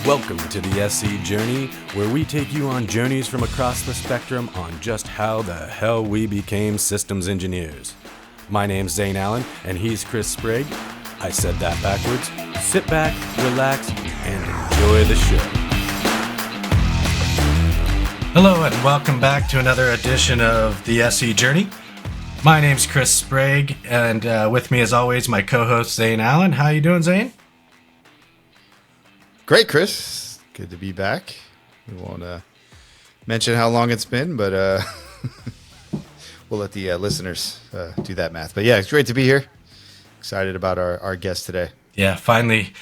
Welcome to the SE Journey, where we take you on journeys from across the spectrum on just how the hell we became systems engineers. My name's Zane Allen, and he's Chris Sprague. I said that backwards. Sit back, relax, and enjoy the show. Hello, and welcome back to another edition of the SE Journey. My name's Chris Sprague, and with me, as always, my co-host Zane Allen. How you doing, Zane? Great, Chris. Good to be back. We won't mention how long it's been, but we'll let the listeners do that math. But yeah, it's great to be here. Excited about our guest today. Yeah, finally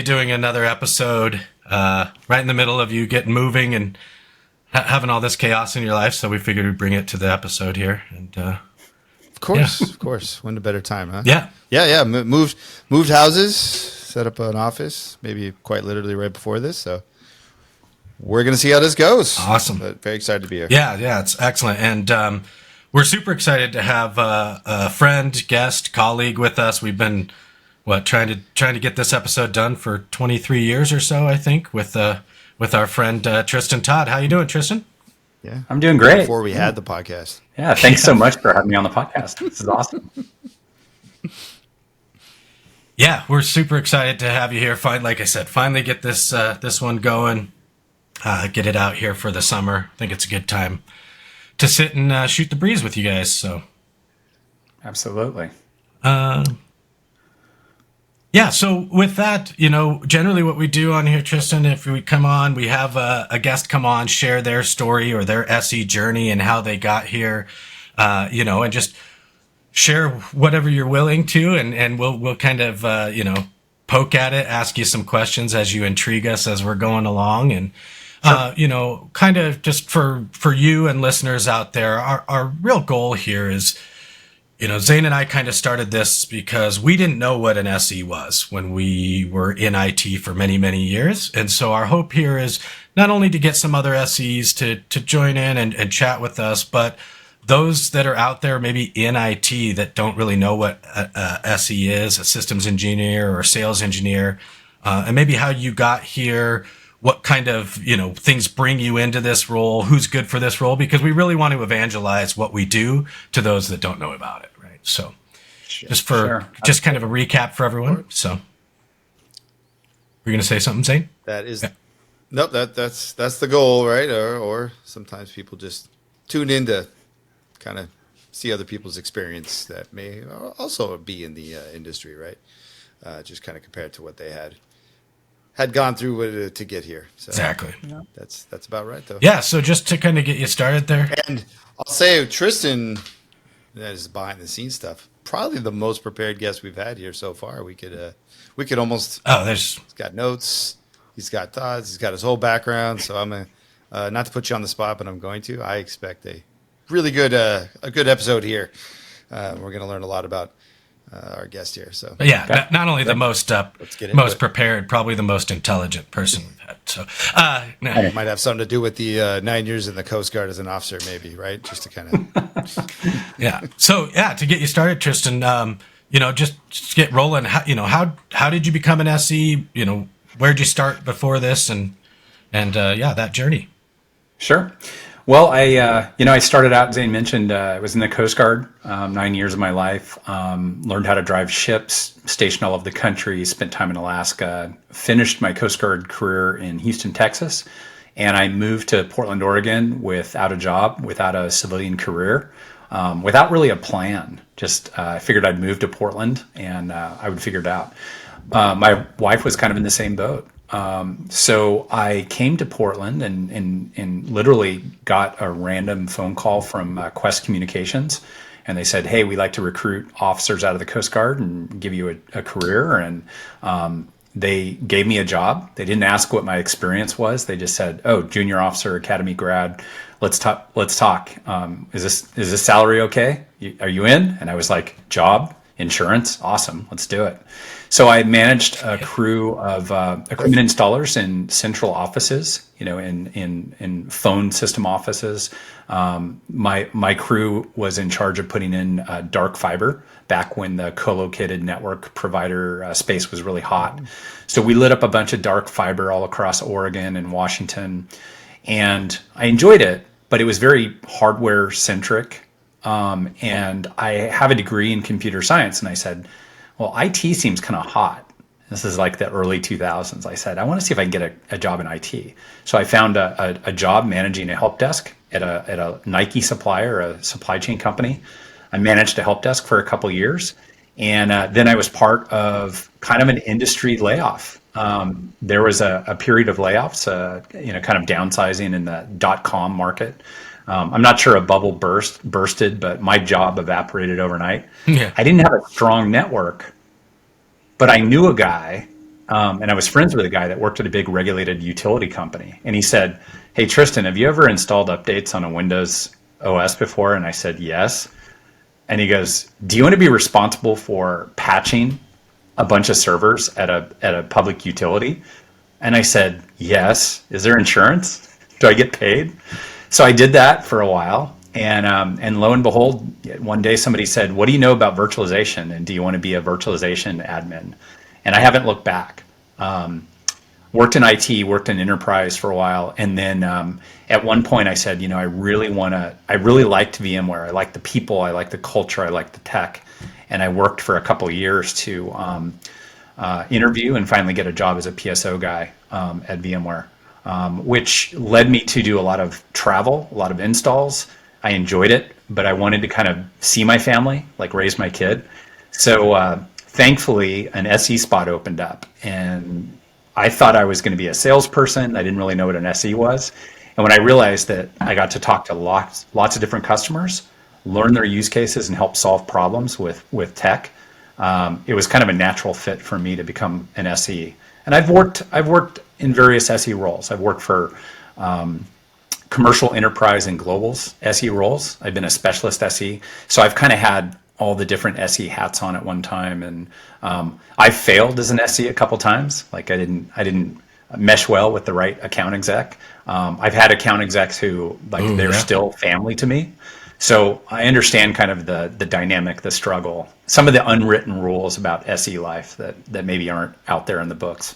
doing another episode right in the middle of you getting moving and having all this chaos in your life. So we figured we'd bring it to the episode here. And of course. When a better time, huh? Yeah. Moved houses, set up an office, maybe quite literally right before this. So we're going to see how this goes. Awesome. But very excited to be here. Yeah, it's excellent. And we're super excited to have a friend, guest, colleague with us. We've been trying to get this episode done for 23 years or so, I think, with our friend Tristan Todd. How you doing, Tristan? Yeah, I'm doing great. Before we had the podcast. Yeah, thanks so much for having me on the podcast. This is awesome. Yeah, we're super excited to have you here. Like I said, finally get this one going. Get it out here for the summer. I think it's a good time to sit and shoot the breeze with you guys. So, absolutely. Yeah. So with that, generally what we do on here, Tristan, if we come on, we have a guest come on, share their story or their SE journey and how they got here, and just share whatever you're willing to, and we'll kind of, poke at it, ask you some questions as you intrigue us as we're going along. And, Sure. Kind of just for you and listeners out there, our real goal here is, Zane and I kind of started this because we didn't know what an SE was when we were in IT for many, many years. And so our hope here is not only to get some other SEs to join in and chat with us, but those that are out there maybe in IT that don't really know what a SE is, a systems engineer or a sales engineer, and maybe how you got here, what kind of, things bring you into this role, who's good for this role, because we really want to evangelize what we do to those that don't know about it, right? So just kind of a recap for everyone. So we're going to say something, Zane? That is, Nope, that's the goal, right? Or sometimes people just tune in to kind of see other people's experience that may also be in the industry, right? Just kind of compared to what they had gone through to get here. So exactly. That's about right, though. Yeah. So just to kind of get you started there, and I'll say Tristan, that is behind the scenes stuff, probably the most prepared guest we've had here so far. We could almost. He's got notes. He's got thoughts. He's got his whole background. So I'm not to put you on the spot, but I'm going to. I expect a really good episode here. We're going to learn a lot about our guest here. So not only the most prepared, probably the most intelligent person we've had. So it might have something to do with the 9 years in the Coast Guard as an officer, maybe, right? Just to kind of yeah. So to get you started, Tristan, just get rolling. How did you become an SE? Where'd you start before this, and that journey? Sure. Well, I started out, Zane mentioned, I was in the Coast Guard 9 years of my life, learned how to drive ships, stationed all over the country, spent time in Alaska, finished my Coast Guard career in Houston, Texas, and I moved to Portland, Oregon without a job, without a civilian career, without really a plan. Just I figured I'd move to Portland and I would figure it out. My wife was kind of in the same boat. So I came to Portland and literally got a random phone call from Quest Communications, and they said, "Hey, we like to recruit officers out of the Coast Guard and give you a career." And they gave me a job. They didn't ask what my experience was. They just said, "Oh, junior officer, academy grad. Let's talk. Is this salary okay? Are you in?" And I was like, "Job? insurance, awesome, let's do it. So I managed a crew of equipment installers in central offices, in phone system offices. My crew was in charge of putting in dark fiber back when the co-located network provider space was really hot. So we lit up a bunch of dark fiber all across Oregon and Washington, and I enjoyed it, but it was very hardware centric. And I have a degree in computer science, and I said, well, IT seems kind of hot. This is like the early 2000s. I said, I want to see if I can get a job in IT. So I found a job managing a help desk at a Nike supplier, a supply chain company. I managed a help desk for a couple years. And then I was part of kind of an industry layoff. There was a period of layoffs, kind of downsizing in the .com market. I'm not sure a bubble bursted, but my job evaporated overnight. Yeah. I didn't have a strong network, but I knew a guy, and I was friends with a guy that worked at a big regulated utility company. And he said, hey, Tristan, have you ever installed updates on a Windows OS before? And I said, yes. And he goes, do you want to be responsible for patching a bunch of servers at a public utility? And I said, yes. Is there insurance? Do I get paid? So I did that for a while, and lo and behold, one day somebody said, what do you know about virtualization, and do you want to be a virtualization admin? And I haven't looked back. Worked in IT, worked in enterprise for a while, and then at one point I said, I really liked VMware. I like the people, I like the culture, I like the tech, and I worked for a couple of years to interview and finally get a job as a PSO guy at VMware. Which led me to do a lot of travel, a lot of installs. I enjoyed it, but I wanted to kind of see my family, like raise my kid. So thankfully, an SE spot opened up, and I thought I was going to be a salesperson. I didn't really know what an SE was. And when I realized that I got to talk to lots of different customers, learn their use cases, and help solve problems with tech, it was kind of a natural fit for me to become an SE. And I've worked in various SE roles. I've worked for commercial enterprise and globals SE roles. I've been a specialist SE. So I've kind of had all the different SE hats on at one time. And I failed as an SE a couple times. Like I didn't mesh well with the right account exec. I've had account execs who they're still family to me. So I understand kind of the dynamic, the struggle, some of the unwritten rules about SE life that maybe aren't out there in the books.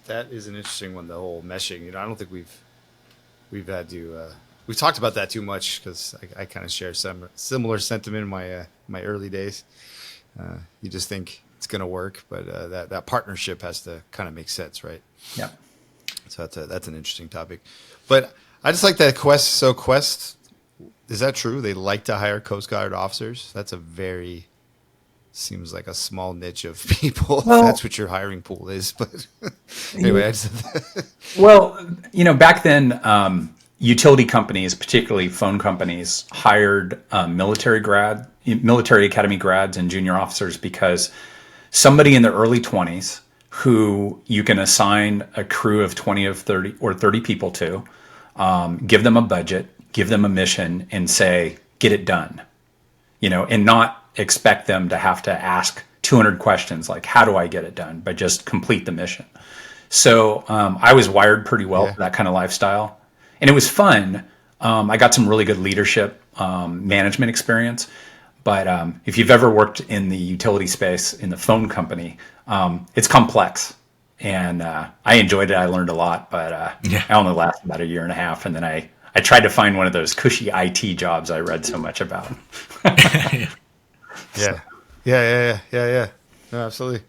That is an interesting one, the whole meshing. I don't think we've had to we've talked about that too much, because I kind of share some similar sentiment in my early days. You just think it's going to work, but that partnership has to kind of make sense, right? Yeah. So that's an interesting topic. But I just like that Quest. So Quest, is that true? They like to hire Coast Guard officers? That's seems like a small niche of people. Well, that's what your hiring pool is. But anyway, well, back then, utility companies, particularly phone companies, hired military academy grads and junior officers, because somebody in their early 20s who you can assign a crew of 20 or 30 people to, give them a budget, give them a mission, and say, get it done, and not expect them to have to ask 200 questions like, how do I get it done? But just complete the mission. So I was wired pretty well for that kind of lifestyle. And it was fun. I got some really good leadership management experience. But if you've ever worked in the utility space in the phone company, it's complex. And I enjoyed it. I learned a lot, but I only lasted about a year and a half. And then I tried to find one of those cushy IT jobs I read so much about. Yeah. No, absolutely.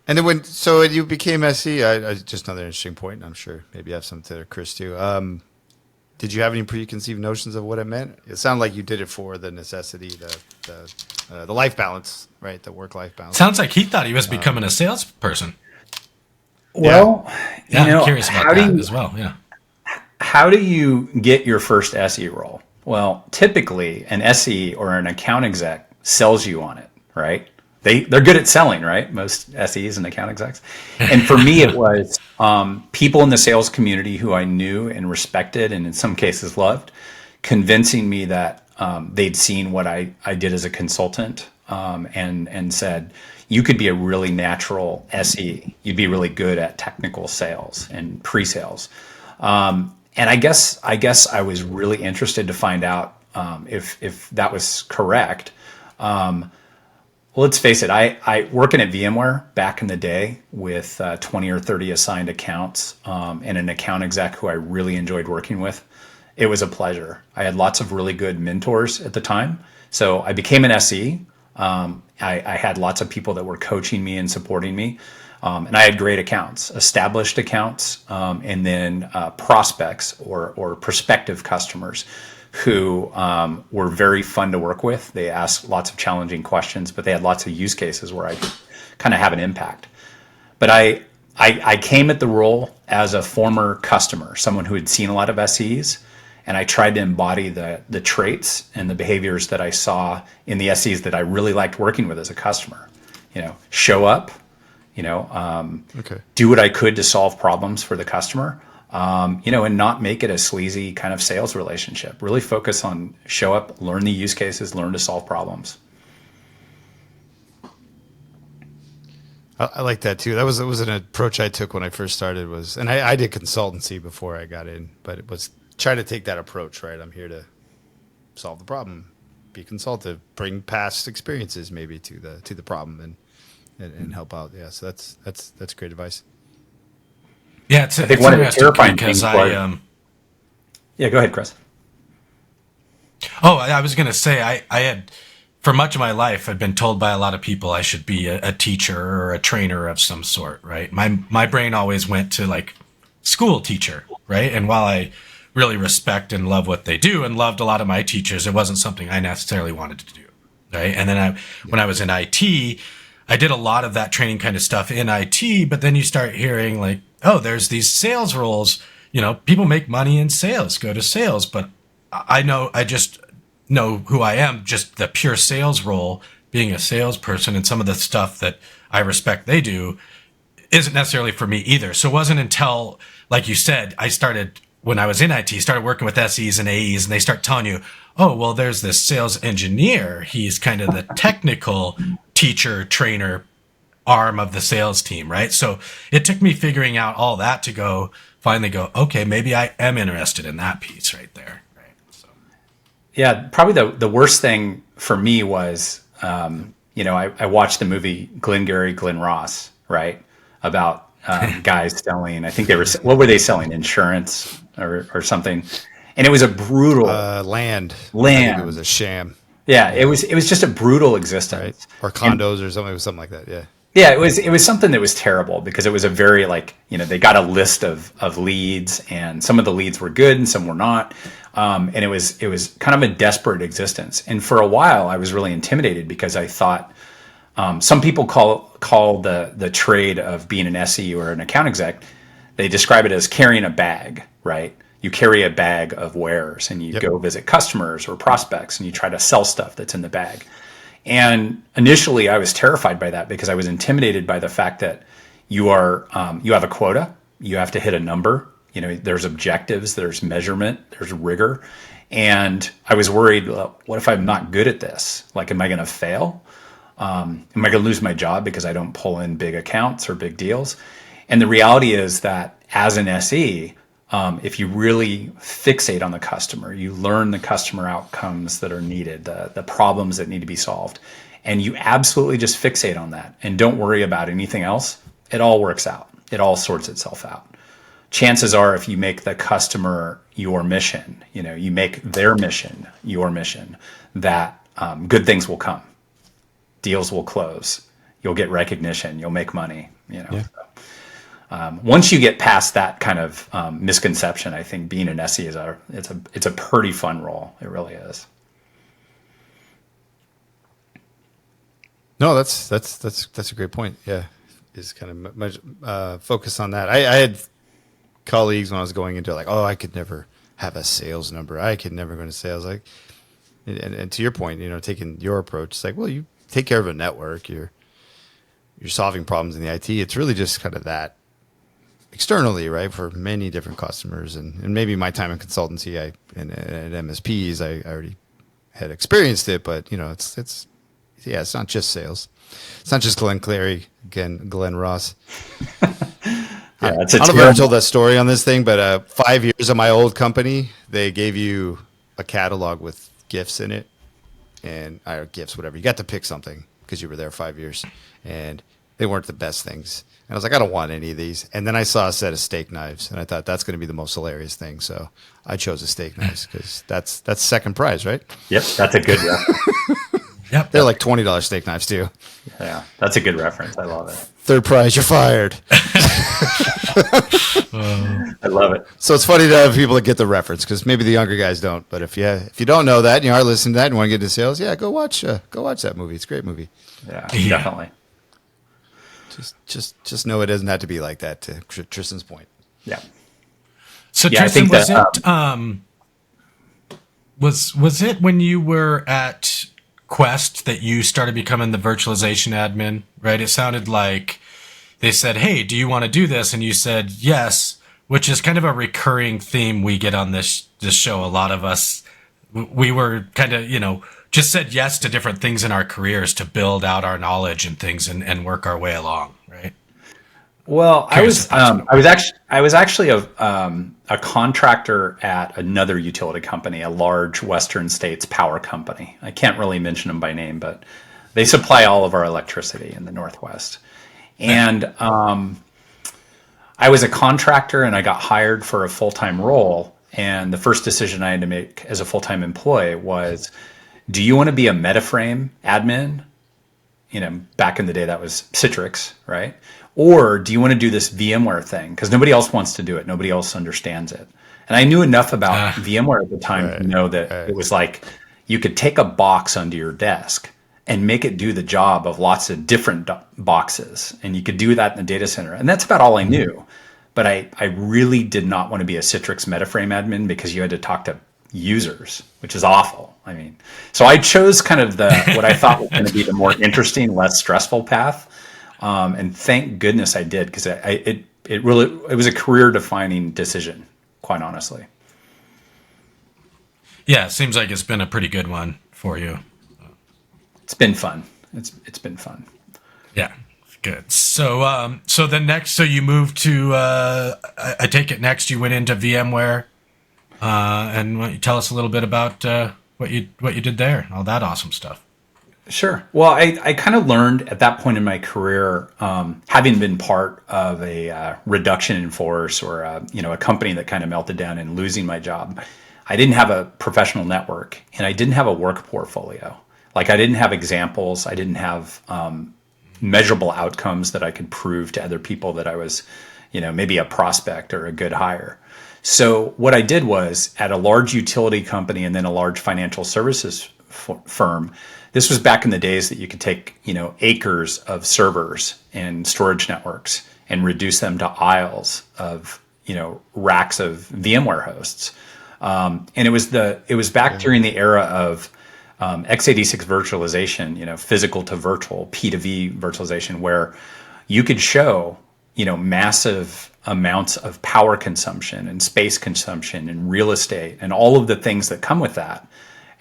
And then when you became SE, just another interesting point, and I'm sure maybe you have something there, Chris, too. Did you have any preconceived notions of what it meant? It sounded like you did it for the necessity, the life balance, right? The work-life balance. Sounds like he thought he was becoming a salesperson. Well, I'm curious about that as well. Yeah. How do you get your first SE role? Well, typically an SE or an account exec sells you on it, right? They're good at selling, right? Most SEs and account execs. And for me, it was people in the sales community who I knew and respected, and in some cases loved, convincing me that they'd seen what I did as a consultant, and said, you could be a really natural SE. You'd be really good at technical sales and pre-sales. And I guess I was really interested to find out if that was correct. Well, let's face it, I working at VMware back in the day with 20 or 30 assigned accounts, and an account exec who I really enjoyed working with. It was a pleasure. I had lots of really good mentors at the time. So I became an SE. I had lots of people that were coaching me and supporting me. And I had great accounts, established accounts, and then prospects or prospective customers who were very fun to work with. They asked lots of challenging questions, but they had lots of use cases where I could kind of have an impact. But I came at the role as a former customer, someone who had seen a lot of SEs, and I tried to embody the traits and the behaviors that I saw in the SEs that I really liked working with as a customer. Show up, do what I could to solve problems for the customer. And not make it a sleazy kind of sales relationship. Really focus on show up, learn the use cases, learn to solve problems. I like that too. That was an approach I took when I first started and I did consultancy before I got in, but it was trying to take that approach, right? I'm here to solve the problem, be consultative, bring past experiences maybe to the problem and help out. Yeah. So that's great advice. Yeah, it's one of the terrifying things. Yeah, go ahead, Chris. Oh, I was going to say, I had, for much of my life, I'd been told by a lot of people I should be a teacher or a trainer of some sort, right? My brain always went to like school teacher, right? And while I really respect and love what they do and loved a lot of my teachers, it wasn't something I necessarily wanted to do, right? And then when I was in IT, I did a lot of that training kind of stuff in IT, but then you start hearing like, oh, there's these sales roles, people make money in sales, go to sales. But I just know who I am, just the pure sales role, being a salesperson, and some of the stuff that I respect they do isn't necessarily for me either. So it wasn't until, like you said, I started, when I was in IT, started working with SEs and AEs, and they start telling you, oh, well, there's this sales engineer. He's kind of the technical teacher, trainer, arm of the sales team, right? So it took me figuring out all that to finally go, okay, maybe I am interested in that piece right there. Right. So. Yeah, probably the worst thing for me was, I watched the movie Glengarry Glen Ross, right? About guys selling, I think what were they selling? Insurance or something. And it was a brutal land. I think it was a sham. Yeah, it was just a brutal existence. Right. Or condos or something. It was something like that. Yeah. Yeah, it was something that was terrible because it was a very they got a list of leads, and some of the leads were good and some were not. And it was kind of a desperate existence. And for a while I was really intimidated because I thought some people call the trade of being an SE or an account exec, they describe it as carrying a bag, right? You carry a bag of wares and you go visit customers or prospects and you try to sell stuff that's in the bag. And initially I was terrified by that because I was intimidated by the fact that you have a quota, you have to hit a number, there's objectives, there's measurement, there's rigor. And I was worried, well, what if I'm not good at this? Like, am I going to fail? Am I going to lose my job because I don't pull in big accounts or big deals? And the reality is that as an SE, if you really fixate on the customer, you learn the customer outcomes that are needed, the problems that need to be solved, and you absolutely just fixate on that and don't worry about anything else, it all works out. It all sorts itself out. Chances are if you make the customer your mission, you make their mission your mission, that good things will come. Deals will close. You'll get recognition. You'll make money, Yeah. Once you get past that kind of misconception, I think being an SE it's a pretty fun role. It really is. No, that's a great point. Yeah, is kind of focus on that. I had colleagues when I was going into like, oh, I could never have a sales number. I could never go into sales. Like, and to your point, taking your approach, it's like, well, you take care of a network. You're solving problems in the IT. It's really just kind of that. Externally, right, for many different customers, and maybe my time in consultancy, and at MSPs, I already had experienced it, but it's not just sales. It's not just Glenn Clary, again, Glenn Ross. Yeah, I don't know if I ever told that story on this thing, but 5 years of my old company, they gave you a catalog with gifts in it, or gifts, whatever. You got to pick something because you were there 5 years, and they weren't the best things. And I was like, I don't want any of these. And then I saw a set of steak knives, and I thought that's going to be the most hilarious thing. So I chose the steak knives because that's second prize, right? Yep, that's a good reference. Yep. They're like $20 steak knives too. Yeah, that's a good reference. I love it. Third prize, you're fired. I love it. So it's funny to have people that get the reference because maybe the younger guys don't. But if you don't know that and you are listening to that and want to get into sales, go watch that movie. It's a great movie. Yeah, definitely. Just know it doesn't have to be like that. To Tristan's point. Yeah. So Yeah, Tristan, I think was it when you were at Quest that you started becoming the virtualization admin, right? It sounded like they said, "Hey, do you want to do this?" And you said yes, which is kind of a recurring theme we get on this show. A lot of us, we were kind of, just said yes to different things in our careers to build out our knowledge and things and work our way along, right? Well, I was actually a contractor at another utility company, a large Western States power company. I can't really mention them by name, but they supply all of our electricity in the Northwest. And I was a contractor, and I got hired for a full-time role. And the first decision I had to make as a full-time employee was, do you want to be a Metaframe admin? Back in the day, that was Citrix, right? Or do you want to do this VMware thing? Because nobody else wants to do it. Nobody else understands it. And I knew enough about VMware at the time to know that it was like you could take a box under your desk and make it do the job of lots of different boxes. And you could do that in the data center. And that's about all I knew. But I really did not want to be a Citrix Metaframe admin because you had to talk to users, which is awful. So I chose kind of what I thought was going to be the more interesting, less stressful path. And thank goodness I did, because it was a career defining decision, quite honestly. Yeah, it seems like it's been a pretty good one for you. It's been fun. It's been fun. Yeah, good. So so you moved to I take it next you went into VMware, and why don't you tell us a little bit about what you did there, all that awesome stuff. Sure. Well, I kind of learned at that point in my career, having been part of a reduction in force or a company that kind of melted down and losing my job, I didn't have a professional network and I didn't have a work portfolio. Like I didn't have examples. I didn't have measurable outcomes that I could prove to other people that I was, maybe a prospect or a good hire. So what I did was at a large utility company and then a large financial services firm. This was back in the days that you could take, acres of servers and storage networks and reduce them to aisles of, racks of VMware hosts. And it was back during the era of x86 virtualization, physical to virtual, P2V virtualization, where you could show, massive amounts of power consumption and space consumption and real estate and all of the things that come with that.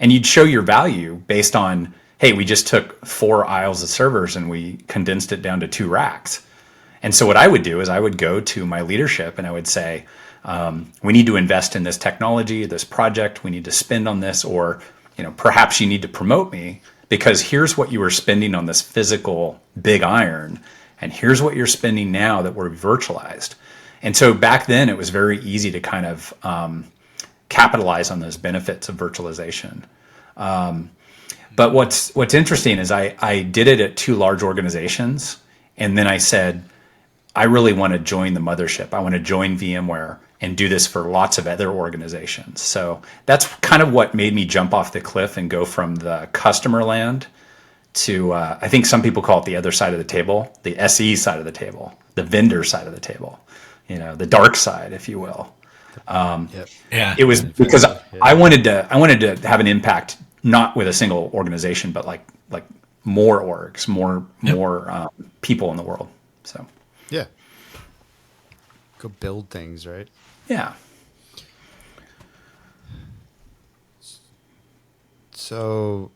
And you'd show your value based on, hey, we just took 4 aisles of servers and we condensed it down to 2 racks. And so what I would do is I would go to my leadership and I would say, we need to invest in this technology, this project, we need to spend on this, or perhaps you need to promote me because here's what you were spending on this physical big iron, and here's what you're spending now that we're virtualized. And so back then it was very easy to kind of capitalize on those benefits of virtualization. But what's interesting is I did it at 2 large organizations, and then I said, I really want to join the mothership. I want to join VMware and do this for lots of other organizations. So that's kind of what made me jump off the cliff and go from the customer land to, I think some people call it the other side of the table, the SE side of the table, the vendor side of the table, the dark side, if you will. Yeah. It was because I wanted to have an impact, not with a single organization, but like more orgs, more people in the world. So yeah, go build things, right? So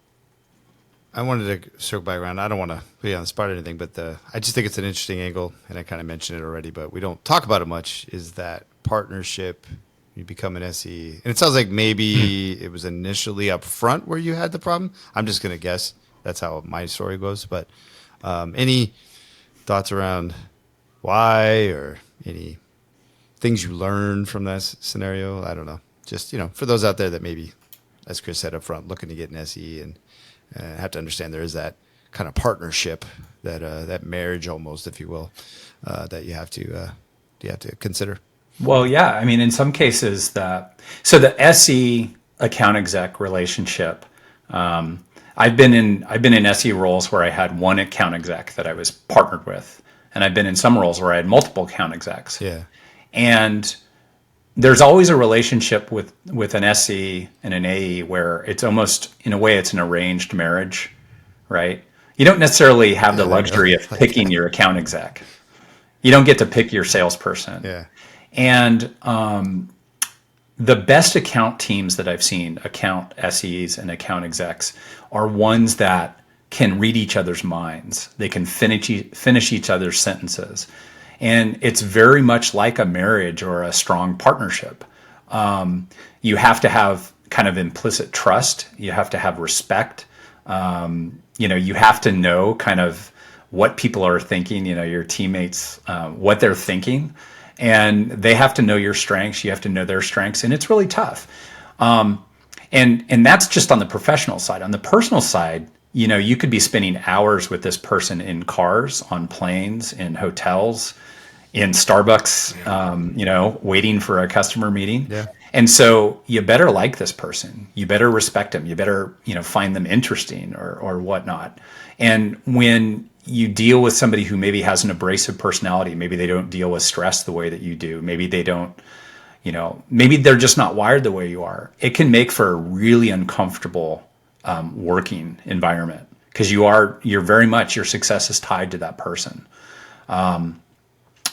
I wanted to circle back around. I don't want to put you on the spot or anything, but I just think it's an interesting angle, and I kind of mentioned it already, but we don't talk about it much, is that partnership. You become an SE. And it sounds like maybe it was initially up front where you had the problem. I'm just going to guess. That's how my story goes. But any thoughts around why, or any things you learned from that scenario? I don't know. Just, for those out there that maybe, as Chris said up front, looking to get an SE and have to understand there is that kind of partnership, that marriage almost, if you will, that you have to consider. Well, yeah. I mean, in some cases, the SE account exec relationship. I've been in SE roles where I had one account exec that I was partnered with, and I've been in some roles where I had multiple account execs. Yeah. And there's always a relationship with an SE and an AE where it's almost, in a way, it's an arranged marriage, right? You don't necessarily have the luxury of picking your account exec. You don't get to pick your salesperson. Yeah. And the best account teams that I've seen, account SEs and account execs, are ones that can read each other's minds. They can finish each other's sentences. And it's very much like a marriage or a strong partnership. You have to have kind of implicit trust. You have to have respect. You have to know kind of what people are thinking, your teammates, what they're thinking. And they have to know your strengths. You have to know their strengths. And it's really tough. And that's just on the professional side. On the personal side, you could be spending hours with this person in cars, on planes, in hotels, in Starbucks, waiting for a customer meeting. Yeah. And so you better like this person. You better respect them. You better, find them interesting or whatnot. And when you deal with somebody who maybe has an abrasive personality, maybe they don't deal with stress the way that you do, maybe they don't, maybe they're just not wired the way you are. It can make for a really uncomfortable working environment because you're very much, your success is tied to that person.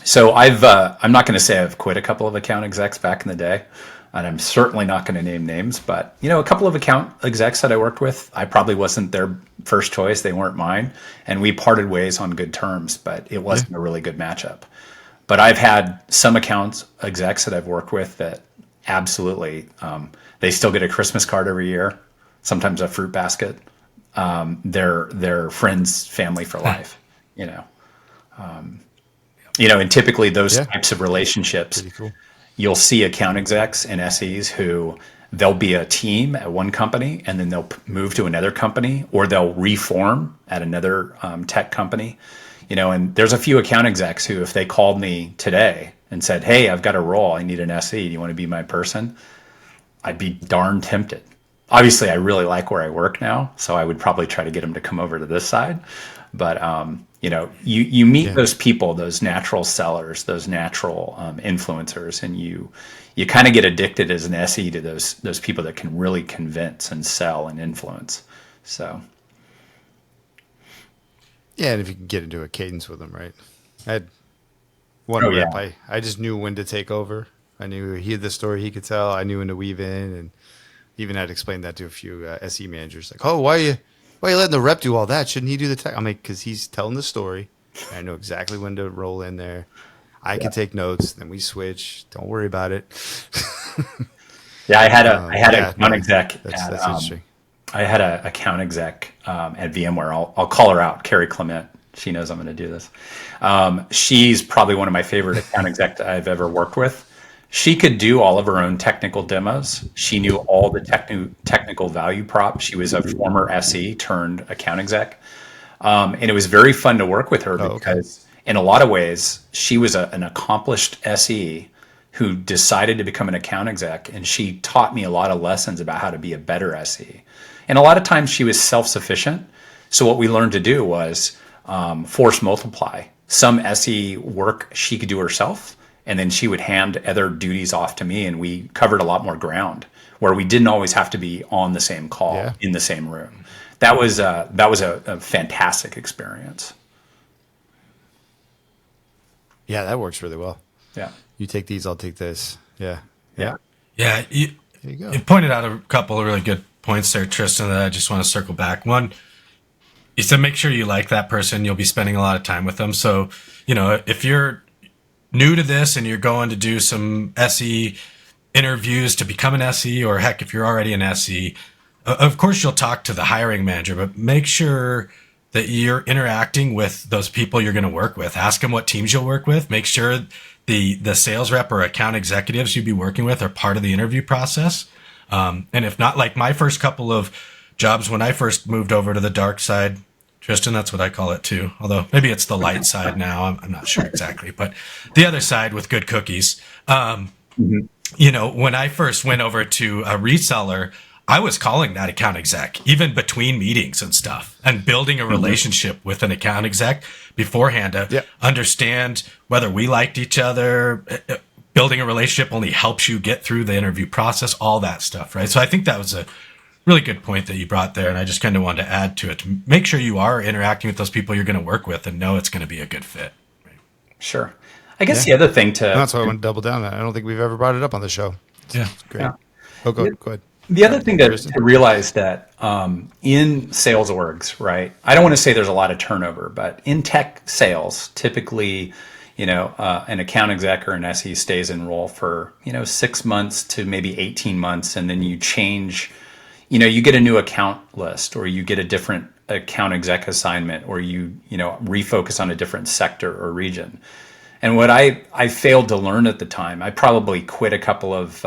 So I'm not going to say I've quit a couple of account execs back in the day, and I'm certainly not going to name names, but a couple of account execs that I worked with, I probably wasn't their first choice. They weren't mine, and we parted ways on good terms, but it wasn't a really good matchup. But I've had some account execs that I've worked with that absolutely, they still get a Christmas card every year, sometimes a fruit basket. They're friends, family for life, and typically those types of relationships, Pretty cool. You'll see account execs and SEs who they'll be a team at one company and then they'll move to another company, or they'll reform at another tech company. And there's a few account execs who, if they called me today and said, "Hey, I've got a role, I need an SE, do you want to be my person?" I'd be darn tempted. Obviously, I really like where I work now, so I would probably try to get them to come over to this side. But you meet those people, those natural sellers, those natural influencers, and you kind of get addicted as an SE to those people that can really convince and sell and influence. So yeah, and if you can get into a cadence with them, right? I had one rep. I just knew when to take over. I knew he had the story he could tell. I knew when to weave in, and even I'd explained that to a few SE managers, like, "Oh, why are you letting the rep do all that? Shouldn't he do the tech?" I'm like, because he's telling the story. I know exactly when to roll in there. I can take notes. Then we switch. Don't worry about it. Yeah, I had an account exec. That's interesting. I had an account exec at VMware. I'll call her out, Carrie Clement. She knows I'm going to do this. She's probably one of my favorite account execs I've ever worked with. She could do all of her own technical demos. She knew all the technical value props. She was a former SE turned account exec. And it was very fun to work with her because in a lot of ways, she was an accomplished SE who decided to become an account exec. And she taught me a lot of lessons about how to be a better SE. And a lot of times she was self-sufficient. So what we learned to do was force multiply. Some SE work she could do herself, and then she would hand other duties off to me, and we covered a lot more ground where we didn't always have to be on the same call in the same room. That was a fantastic experience. Yeah, that works really well. Yeah. You take these, I'll take this. Yeah. Yeah. Yeah. There you go. You pointed out a couple of really good points there, Tristan, that I just want to circle back. One is to make sure you like that person. You'll be spending a lot of time with them. So, if you're new to this and you're going to do some SE interviews to become an SE, or heck, if you're already an SE, of course you'll talk to the hiring manager, but make sure that you're interacting with those people you're going to work with. Ask them what teams you'll work with. Make sure the sales rep or account executives you'll be working with are part of the interview process. And if not, like my first couple of jobs when I first moved over to the dark side, Tristan, that's what I call it too. Although maybe it's the light side now. I'm not sure exactly, but the other side with good cookies. When I first went over to a reseller, I was calling that account exec, even between meetings and stuff, and building a relationship with an account exec beforehand to understand whether we liked each other. Building a relationship only helps you get through the interview process, all that stuff, right? So I think that was a really good point that you brought there, and I just kind of wanted to add to it. Make sure you are interacting with those people you're going to work with and know it's going to be a good fit. Right? Sure. I guess the other thing that's why I want to double down on that. I don't think we've ever brought it up on the show. It's great. Yeah. Oh, go ahead. The other thing to realize that in sales orgs, right? I don't want to say there's a lot of turnover, but in tech sales, typically, an account exec or an SE stays in role for, 6 months to maybe 18 months. And then you change, you get a new account list, or you get a different account exec assignment, or you refocus on a different sector or region. And what I failed to learn at the time, I probably quit a couple of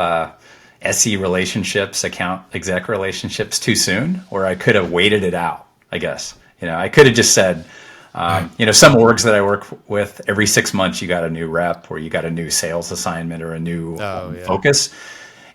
SE relationships, account exec relationships too soon, or I could have waited it out, I guess. I could have just said, some orgs that I work with, every 6 months you got a new rep, or you got a new sales assignment, or a new focus.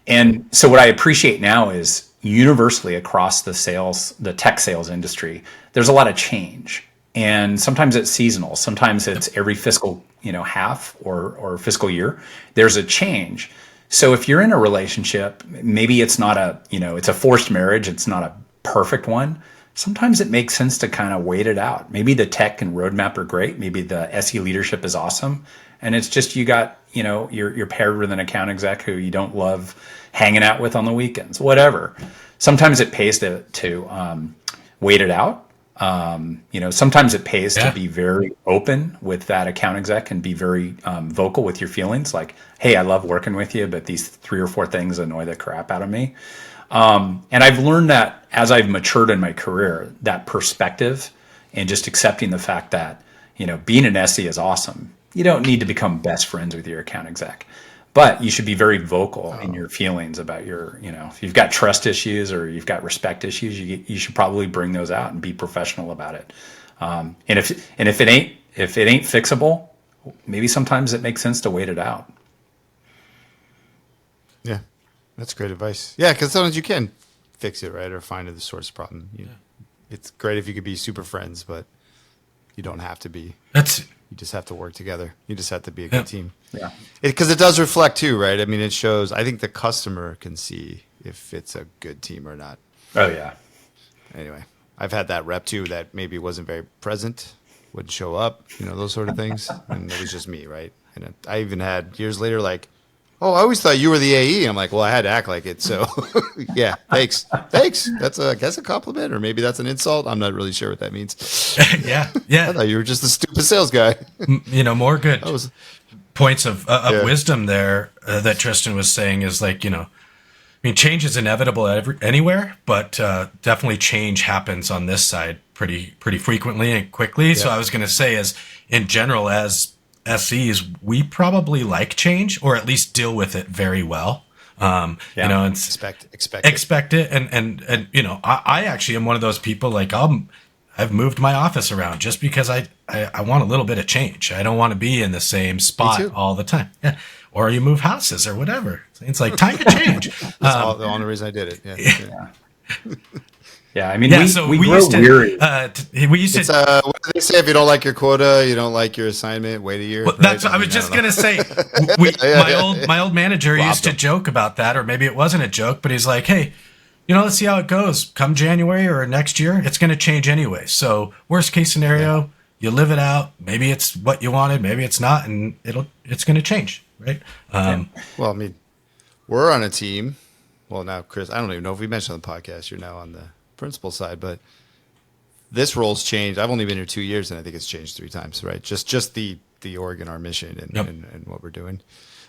And so what I appreciate now is universally across the tech sales industry, there's a lot of change. And sometimes it's seasonal. Sometimes it's every fiscal, half or fiscal year, there's a change. So if you're in a relationship, maybe it's not it's a forced marriage. It's not a perfect one. Sometimes it makes sense to kind of wait it out. Maybe the tech and roadmap are great. Maybe the SE leadership is awesome. And it's just, you got, you're paired with an account exec who you don't love hanging out with on the weekends, whatever. Sometimes it pays to wait it out. Sometimes it pays to be very open with that account exec and be very vocal with your feelings. Like, hey, I love working with you, but these 3 or 4 things annoy the crap out of me. And I've learned that as I've matured in my career, that perspective and just accepting the fact that, being an SE is awesome. You don't need to become best friends with your account exec, but you should be very vocal in your feelings about your, if you've got trust issues or you've got respect issues, you should probably bring those out and be professional about it. And if it ain't fixable, maybe sometimes it makes sense to wait it out. Yeah, that's great advice. Yeah, because sometimes you can fix it, right, or find the source problem. It's great if you could be super friends, but you don't have to be. You just have to work together. You just have to be a good team. Yeah. Because it does reflect too, right? I mean, it shows, I think the customer can see if it's a good team or not. Oh, yeah. Anyway, I've had that rep too that maybe wasn't very present, wouldn't show up, those sort of things. And it was just me, right? And I even had years later, like, oh, I always thought you were the AE. I'm like, well, I had to act like it. So, yeah, thanks. That's, I guess, a compliment, or maybe that's an insult. I'm not really sure what that means. Yeah. I thought you were just a stupid sales guy. More good points of wisdom there that Tristan was saying is like, change is inevitable anywhere, but definitely change happens on this side pretty frequently and quickly. Yeah. So I was going to say, as in general, as SEs, we probably like change, or at least deal with it very well. And expect it. And I actually am one of those people, like, I've moved my office around just because I want a little bit of change. I don't want to be in the same spot all the time. Yeah. Or you move houses or whatever. It's like time to change. That's the only reason I did it. Yeah. Yeah, I mean, we grow weary. We used to. What do they say? If you don't like your quota, you don't like your assignment, wait a year. Well, that's what I was just gonna say. My old manager used to joke about that, or maybe it wasn't a joke, but he's like, "Hey, let's see how it goes. Come January or next year, it's gonna change anyway. So worst case scenario, you live it out. Maybe it's what you wanted, maybe it's not, and it's gonna change, right?" Well, I mean, we're on a team well, now, Chris, I don't even know if we mentioned on the podcast, you're now on the principal side, but this role's changed. I've only been here 2 years, and I think it's changed 3 times, right? Just the org and our mission and what we're doing.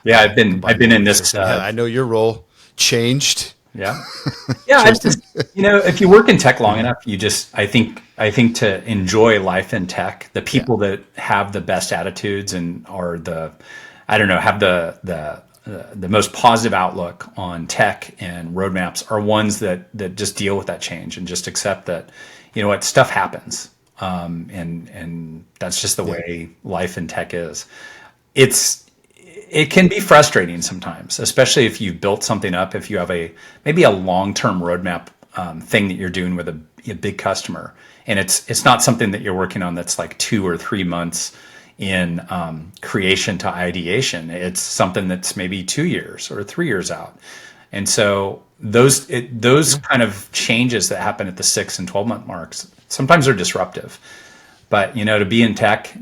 Yeah, I've been in this. I know your role changed. Yeah, yeah. If you work in tech long enough, I think to enjoy life in tech, the people that have the best attitudes and have the most positive outlook on tech and roadmaps are ones that just deal with that change and just accept that, stuff happens, and that's just the way life in tech is. It can be frustrating sometimes, especially if you've built something up, if you have maybe a long-term roadmap thing that you're doing with a big customer, and it's not something that you're working on that's like 2 or 3 months in creation to ideation. It's something that's maybe 2 years or 3 years out, and so those kind of changes that happen at the 6 and 12-month marks sometimes are disruptive. But to be in tech,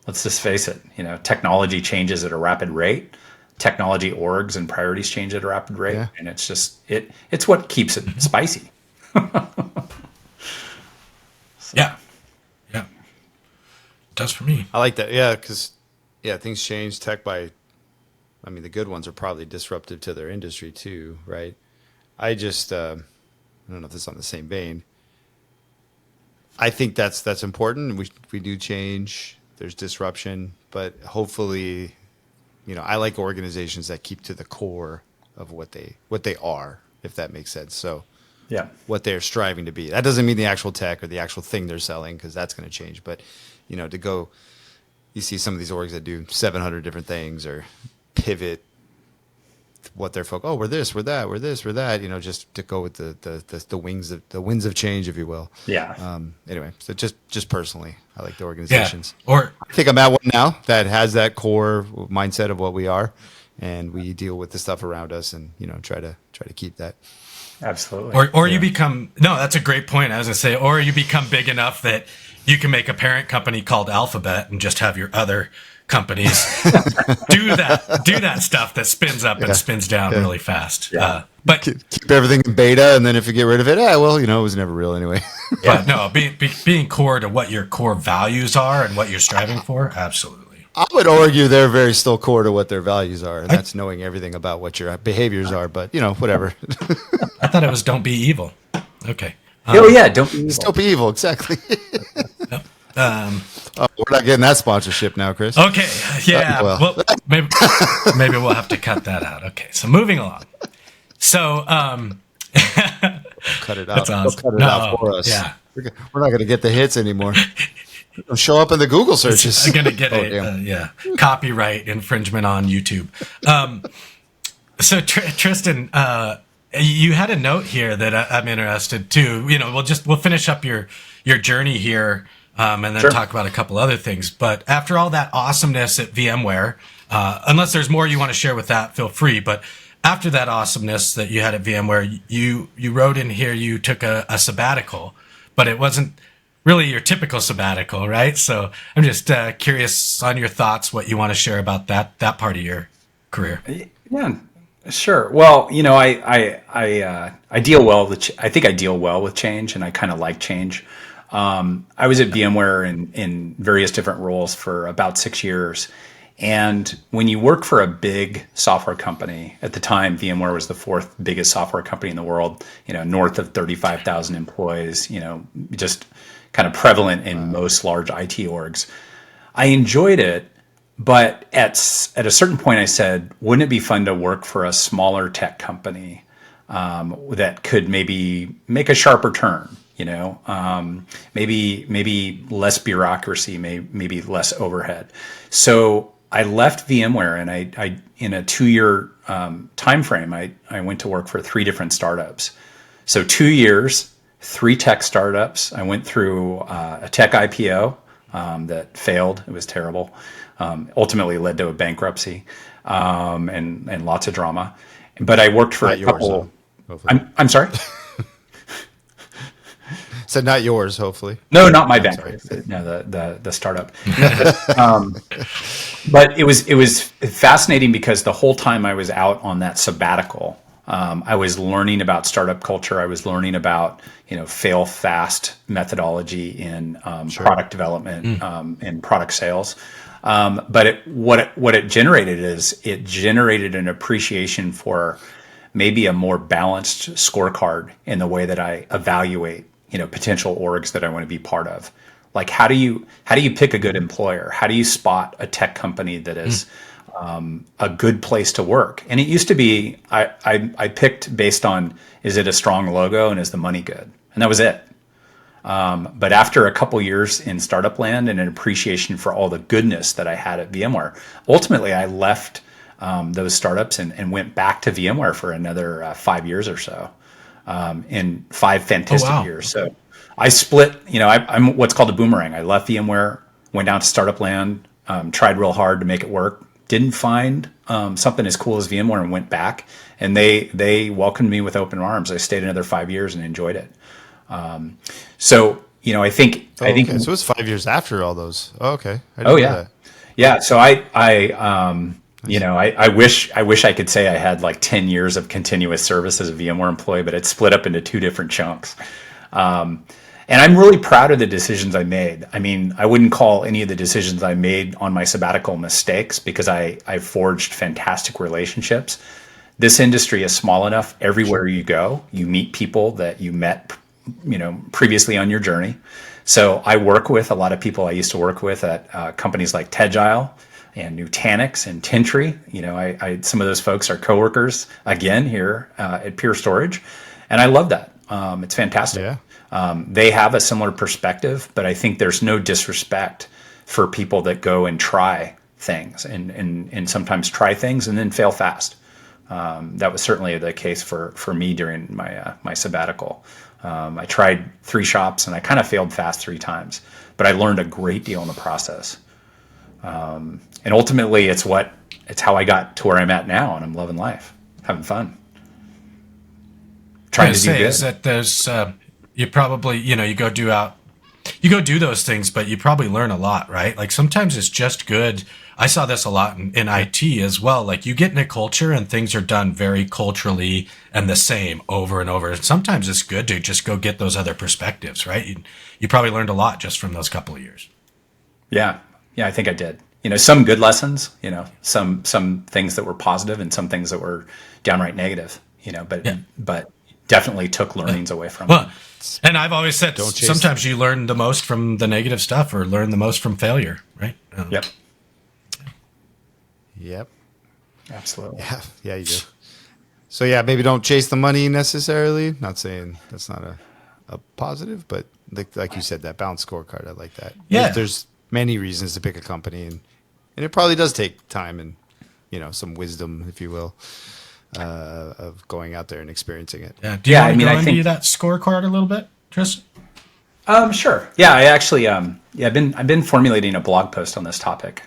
let's just face it, technology changes at a rapid rate. Technology orgs and priorities change at a rapid rate. Yeah. And it's just, it's what keeps it spicy. Yeah. Yeah. It does for me. I like that. Yeah. Because, things change. The good ones are probably disruptive to their industry too, right? I just, I don't know if this is on the same vein. I think that's important. We do change. There's disruption, but hopefully, I like organizations that keep to the core of what they are, if that makes sense. So, what they're striving to be. That doesn't mean the actual tech or the actual thing they're selling, because that's going to change. But, you see some of these orgs that do 700 different things or pivot what they're focused. Oh, we're this, we're that, we're this, we're that. Just to go with the winds of change, if you will. Yeah. Anyway, so just personally, I like the organizations. Yeah. Or I think I'm at one now that has that core mindset of what we are, and we deal with the stuff around us, and try to keep that. Absolutely. Or you become that's a great point. I was gonna say, or you become big enough that you can make a parent company called Alphabet and just have your other companies do that stuff that spins up and spins down really fast. Yeah. But keep everything in beta, and then if you get rid of it, it was never real anyway. But no, being core to what your core values are and what you're striving for, absolutely. I would argue they're very still core to what their values are, and that's knowing everything about what your behaviors are. But whatever. I thought it was don't be evil. Okay. Don't be evil. Still be evil, exactly. We're not getting that sponsorship now, Chris. Okay, yeah. Well, maybe we'll have to cut that out. Okay, so moving along. So, cut it out. That's awesome. Cut it out for us. Yeah, we're not going to get the hits anymore. It'll show up in the Google searches. I'm going to get copyright infringement on YouTube. So Tristan, you had a note here that I'm interested too. We'll finish up your journey here. And then talk about a couple other things. But after all that awesomeness at VMware, unless there's more you want to share with that, feel free. But after that awesomeness that you had at VMware, you wrote in here you took a sabbatical, but it wasn't really your typical sabbatical, right? So I'm just curious on your thoughts, what you want to share about that part of your career. Yeah, sure. Well, I deal well with. I think I deal well with change, and I kind of like change. I was at VMware in various different roles for about 6 years. And when you work for a big software company, at the time, VMware was the 4th biggest software company in the world, north of 35,000 employees, just kind of prevalent in most large IT orgs. I enjoyed it, but at a certain point I said, wouldn't it be fun to work for a smaller tech company that could maybe make a sharper turn? Maybe less bureaucracy, maybe less overhead. So I left VMware, and I in a 2-year time frame, I went to work for 3 different startups. So 2 years, 3 tech startups. I went through a tech IPO that failed. It was terrible. Ultimately led to a bankruptcy and lots of drama. But I worked for a couple. I'm sorry. So not yours, hopefully. No, not my bank. No, the startup. But it was fascinating because the whole time I was out on that sabbatical, I was learning about startup culture. I was learning about, fail fast methodology in product development and product sales. But what it generated is it generated an appreciation for maybe a more balanced scorecard in the way that I evaluate, potential orgs that I want to be part of. Like, how do you pick a good employer? How do you spot a tech company that is a good place to work? And it used to be I picked based on, is it a strong logo and is the money good? And that was it. But after a couple years in startup land and an appreciation for all the goodness that I had at VMware, ultimately I left those startups and went back to VMware for another 5 years or so, in 5 fantastic years. So I split, I'm what's called a boomerang. I left VMware, went down to startup land, tried real hard to make it work, didn't find something as cool as VMware, and went back. And they welcomed me with open arms. I stayed another 5 years and enjoyed it. So, I think so it was 5 years after all those. Oh, okay. I didn't know that. Yeah. So I wish I could say I had like 10 years of continuous service as a VMware employee, but it's split up into 2 different chunks. And I'm really proud of the decisions I made. I mean, I wouldn't call any of the decisions I made on my sabbatical mistakes, because I forged fantastic relationships. This industry is small enough. Everywhere you go, you meet people that you met, previously on your journey. So I work with a lot of people I used to work with at companies like Tegile and Nutanix and Tintry. Some of those folks are coworkers again here at Pure Storage, and I love that. It's fantastic. Yeah. They have a similar perspective, but I think there's no disrespect for people that go and try things and sometimes try things and then fail fast. That was certainly the case for me during my sabbatical. I tried 3 shops and I kind of failed fast 3 times, but I learned a great deal in the process. And ultimately it's how I got to where I'm at now, and I'm loving life, having fun. Trying to do good. Is that there's you probably you go do those things, but you probably learn a lot, right? Like sometimes it's just good. I saw this a lot in IT as well. Like you get in a culture and things are done very culturally and the same over and over. And sometimes it's good to just go get those other perspectives, right? You probably learned a lot just from those couple of years. Yeah, I think I did. Some good lessons. Some things that were positive and some things that were downright negative. But definitely took learnings away from it. And I've always said sometimes you learn the most from the negative stuff, or learn the most from failure, right? Yep. Absolutely. Yeah, you do. So maybe don't chase the money necessarily. Not saying that's not a positive, but like you said, that balanced scorecard, I like that. Yeah. There's many reasons to pick a company, and it probably does take time and some wisdom, if you will, of going out there and experiencing it. Yeah. Do you want to go into that scorecard a little bit, Tristan? Sure. Yeah, I actually I've been formulating a blog post on this topic,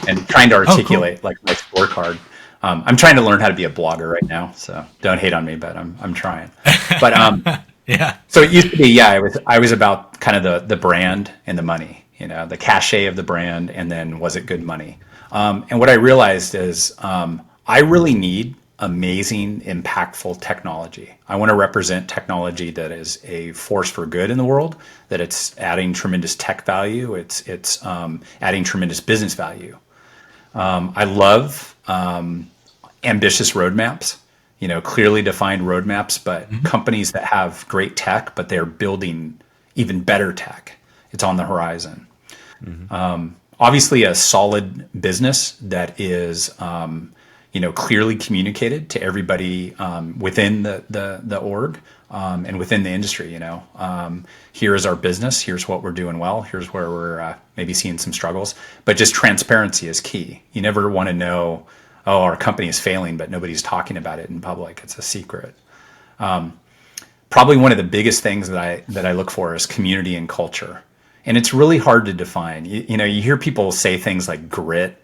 and trying to articulate like my scorecard. I'm trying to learn how to be a blogger right now, so don't hate on me, but I'm trying. But yeah. So it used to be, I was about kind of the brand and the money, the cachet of the brand, and then was it good money? And what I realized is I really need amazing, impactful technology. I want to represent technology that is a force for good in the world, that it's adding tremendous tech value, it's adding tremendous business value. I love ambitious roadmaps, clearly defined roadmaps, but companies that have great tech, but they're building even better tech. It's on the horizon. Obviously, a solid business that is clearly communicated to everybody within the org and within the industry. Here is our business. Here's what we're doing well. Here's where we're maybe seeing some struggles. But just transparency is key. You never want to know, oh, our company is failing, but nobody's talking about it in public. It's a secret. Probably one of the biggest things that I look for is community and culture. And it's really hard to define. You hear people say things like grit,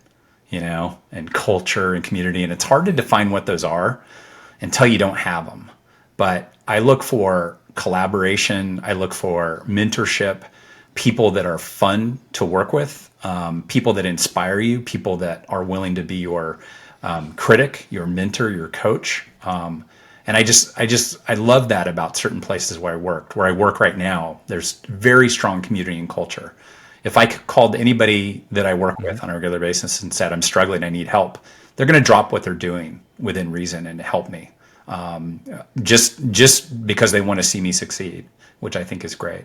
and culture and community, and it's hard to define what those are until you don't have them. But I look for collaboration. I look for mentorship, people that are fun to work with, people that inspire you, people that are willing to be your critic, your mentor, your coach. And I love that about certain places where I worked. Where I work right now, there's very strong community and culture. If I called anybody that I work with on a regular basis and said, I'm struggling, I need help, they're going to drop what they're doing within reason and help me. Just because they want to see me succeed, which I think is great.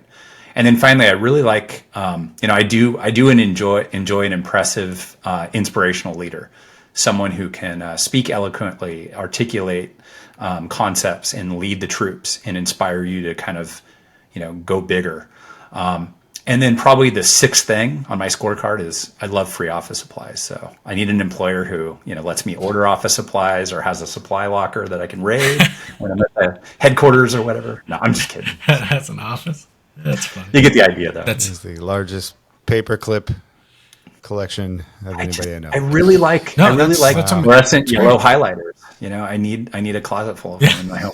And then finally, I really like, I do enjoy an impressive, inspirational leader, someone who can speak eloquently, articulate concepts, and lead the troops and inspire you to kind of, go bigger. And then probably the sixth thing on my scorecard is I love free office supplies. So I need an employer who, lets me order office supplies or has a supply locker that I can raid when I'm at the headquarters or whatever. No, I'm just kidding. That's an office. That's funny. You get the idea, though. That's the largest paperclip collection of anybody I know. I really like fluorescent yellow highlighters. I need a closet full of them in my home.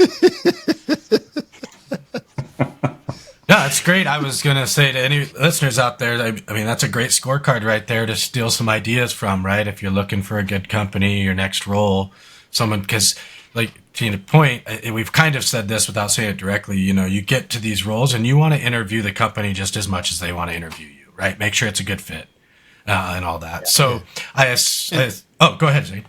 No, that's great. I was going to say to any listeners out there, I mean, that's a great scorecard right there to steal some ideas from, right? If you're looking for a good company, your next role, someone, because like to your point, we've kind of said this without saying it directly, you get to these roles and you want to interview the company just as much as they want to interview you, right? Make sure it's a good fit and all that. Yeah. So go ahead, Zane.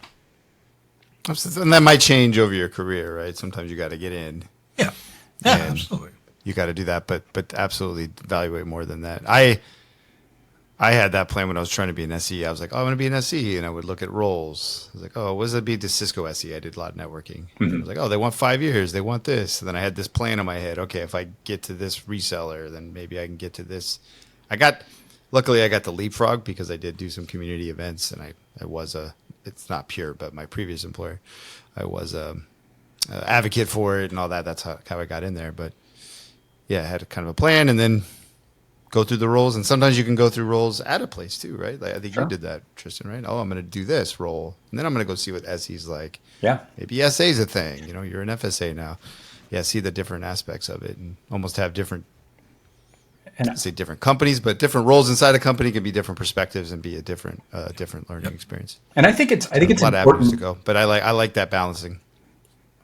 And that might change over your career, right? Sometimes you got to get in. Yeah, absolutely. You got to do that, but absolutely evaluate more than that. I had that plan when I was trying to be an SE. I was like, I want to be an SE, and I would look at roles. I was like, what does it be to Cisco SE? I did a lot of networking. Mm-hmm. I was like, they want 5 years. They want this. And then I had this plan in my head. Okay, if I get to this reseller, then maybe I can get to this. Luckily, I got the leapfrog because I did do some community events, and I was it's not pure, but my previous employer, I was a advocate for it and all that. That's how I got in there, but. Yeah, I had kind of a plan and then go through the roles. And sometimes you can go through roles at a place too, right? Like I think you did that, Tristan, right? I'm going to do this role. And then I'm going to go see what SE's like. Yeah. Maybe SA is a thing. You're an FSA now. Yeah, see the different aspects of it and almost have different companies, but different roles inside a company can be different perspectives and be a different learning experience. And I think it's a lot of avenues to go, but I like that balancing.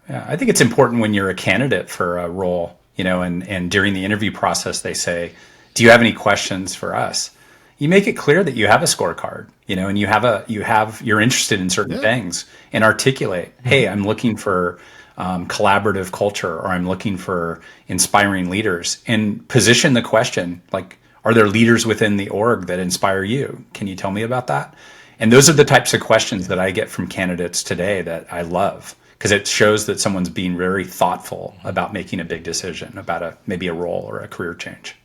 Yeah, I think it's important when you're a candidate for a role. And during the interview process, they say, do you have any questions for us? You make it clear that you have a scorecard, and you're interested in certain things and articulate, hey, I'm looking for collaborative culture, or I'm looking for inspiring leaders, and position the question like, are there leaders within the org that inspire you? Can you tell me about that? And those are the types of questions that I get from candidates today that I love. Because it shows that someone's being very thoughtful about making a big decision about maybe a role or a career change.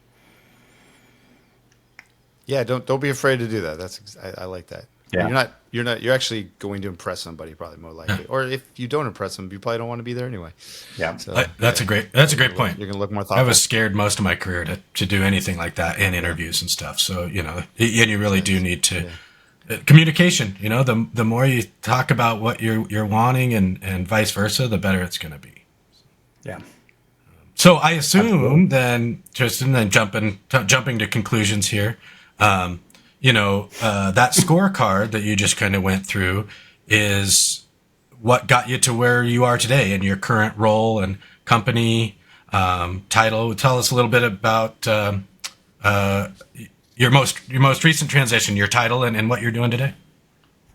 Yeah, don't be afraid to do that. I like that. Yeah. You're actually going to impress somebody probably more likely. Or if you don't impress them, you probably don't want to be there anyway. Yeah. So, that's a great point. You're going to look more thoughtful. I was scared most of my career to do anything like that in interviews and stuff. So, and you really do need to. Yeah. Communication, the more you talk about what you're wanting and vice versa, the better it's going to be. Yeah. So I assume then, Tristan, jumping to conclusions here, that scorecard that you just kind of went through is what got you to where you are today in your current role and company title. Tell us a little bit about your most recent transition, your title, and what you're doing today.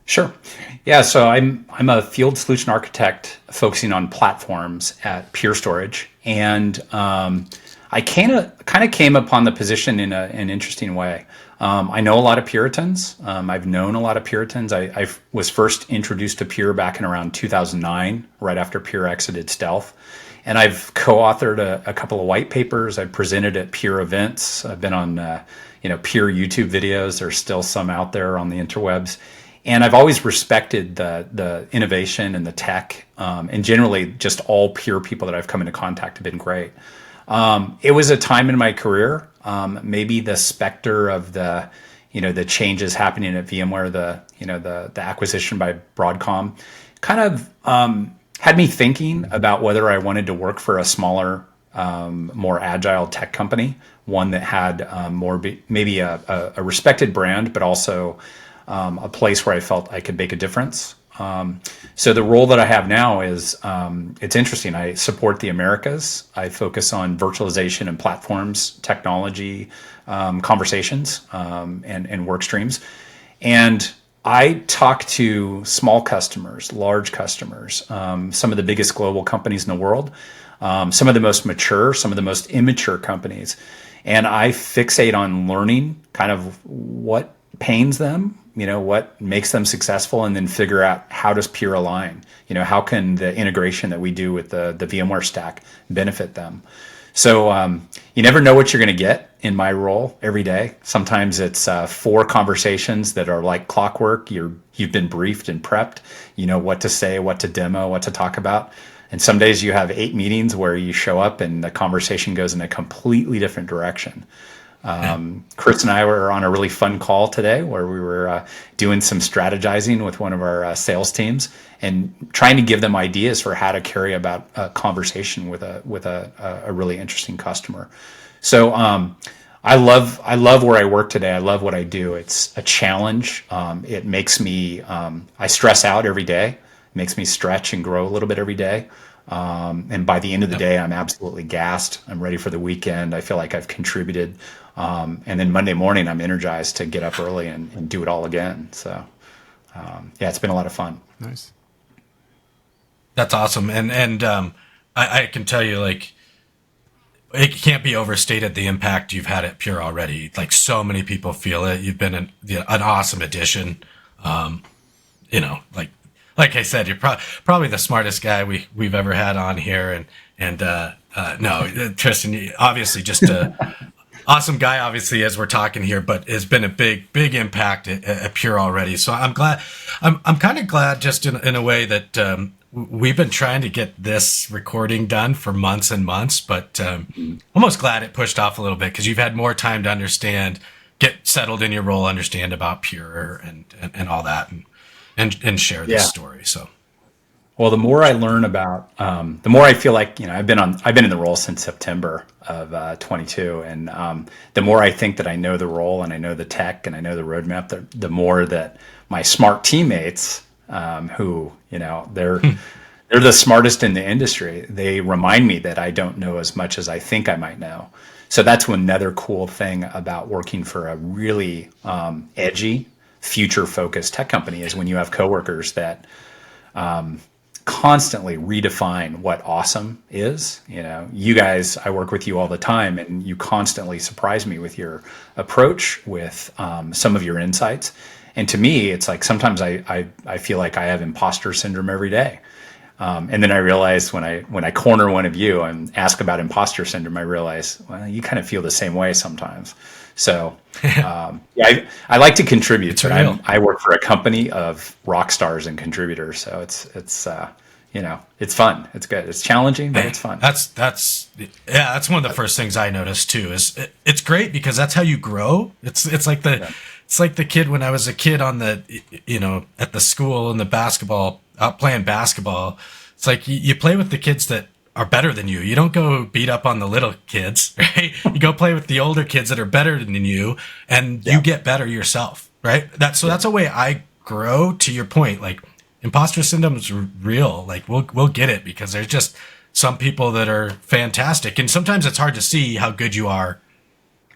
Sure. Yeah. So I'm a field solution architect focusing on platforms at Pure Storage, and I kind of came upon the position in an interesting way. I know a lot of Puritans. I've known a lot of Puritans. I was first introduced to Pure back in around 2009, right after Pure exited Stealth. And I've co-authored a couple of white papers. I've presented at Pure events. I've been on Pure YouTube videos. There's still some out there on the interwebs. And I've always respected the innovation and the tech, and generally just all Pure people that I've come into contact have been great. It was a time in my career, maybe the specter of the changes happening at VMware, the acquisition by Broadcom, kind of had me thinking about whether I wanted to work for a smaller, more agile tech company, one that had maybe a respected brand, but also a place where I felt I could make a difference, So the role that I have now is, it's interesting. I support the Americas. I focus on virtualization and platforms, technology, conversations, and work streams. And I talk to small customers, large customers, some of the biggest global companies in the world, some of the most mature, some of the most immature companies. And I fixate on learning kind of what pains them, what makes them successful, and then figure out how does Pure align? How can the integration that we do with the VMware stack benefit them? So you never know what you're going to get in my role every day. Sometimes it's 4 conversations that are like clockwork. You've been briefed and prepped. You know what to say, what to demo, what to talk about. And some days you have 8 meetings where you show up and the conversation goes in a completely different direction. Chris and I were on a really fun call today where we were doing some strategizing with one of our sales teams and trying to give them ideas for how to carry about a conversation with a really interesting customer. So I love where I work today. I love what I do. It's a challenge. It makes me I stress out every day. It makes me stretch and grow a little bit every day. And by the end of the day, I'm absolutely gassed. I'm ready for the weekend. I feel like I've contributed. And then Monday morning, I'm energized to get up early and do it all again. So, yeah, it's been a lot of fun. Nice. That's awesome. And I can tell you, like, it can't be overstated the impact you've had at Pure already. Like, so many people feel it. You've been an awesome addition. Like I said, you're probably the smartest guy we've ever had on here. And no, Tristan, obviously just a awesome guy, obviously, as we're talking here, but has been a big impact at Pure already. So I'm glad. I'm kind of glad, just in a way, that we've been trying to get this recording done for months and months, but almost glad it pushed off a little bit because you've had more time to understand, get settled in your role, understand about Pure and all that, and share this story. So. Well, the more I learn about, the more I feel like, I've been in the role since September of 22. And the more I think that I know the role and I know the tech and I know the roadmap, the more that my smart teammates, who, they're the smartest in the industry, they remind me that I don't know as much as I think I might know. So that's another cool thing about working for a really edgy, future-focused tech company is when you have coworkers that constantly redefine what awesome is. You guys, I work with you all the time, and you constantly surprise me with your approach, with some of your insights. And to me, it's like sometimes I feel like I have imposter syndrome every day. And then I realize when I corner one of you and ask about imposter syndrome, I realize, well, you kind of feel the same way sometimes. So I like to contribute, but I work for a company of rock stars and contributors. So it's it's fun. It's good. It's challenging, but it's fun. That's one of the first things I noticed too. Is it's great because that's how you grow. It's like the kid when I was a kid on the at the school in the basketball, out playing basketball. It's like you play with the kids that are better than you. You don't go beat up on the little kids, right? You go play with the older kids that are better than you, and you get better yourself, right? That's a way I grow. To your point, like imposter syndrome is real. Like we'll get it because there's just some people that are fantastic, and sometimes it's hard to see how good you are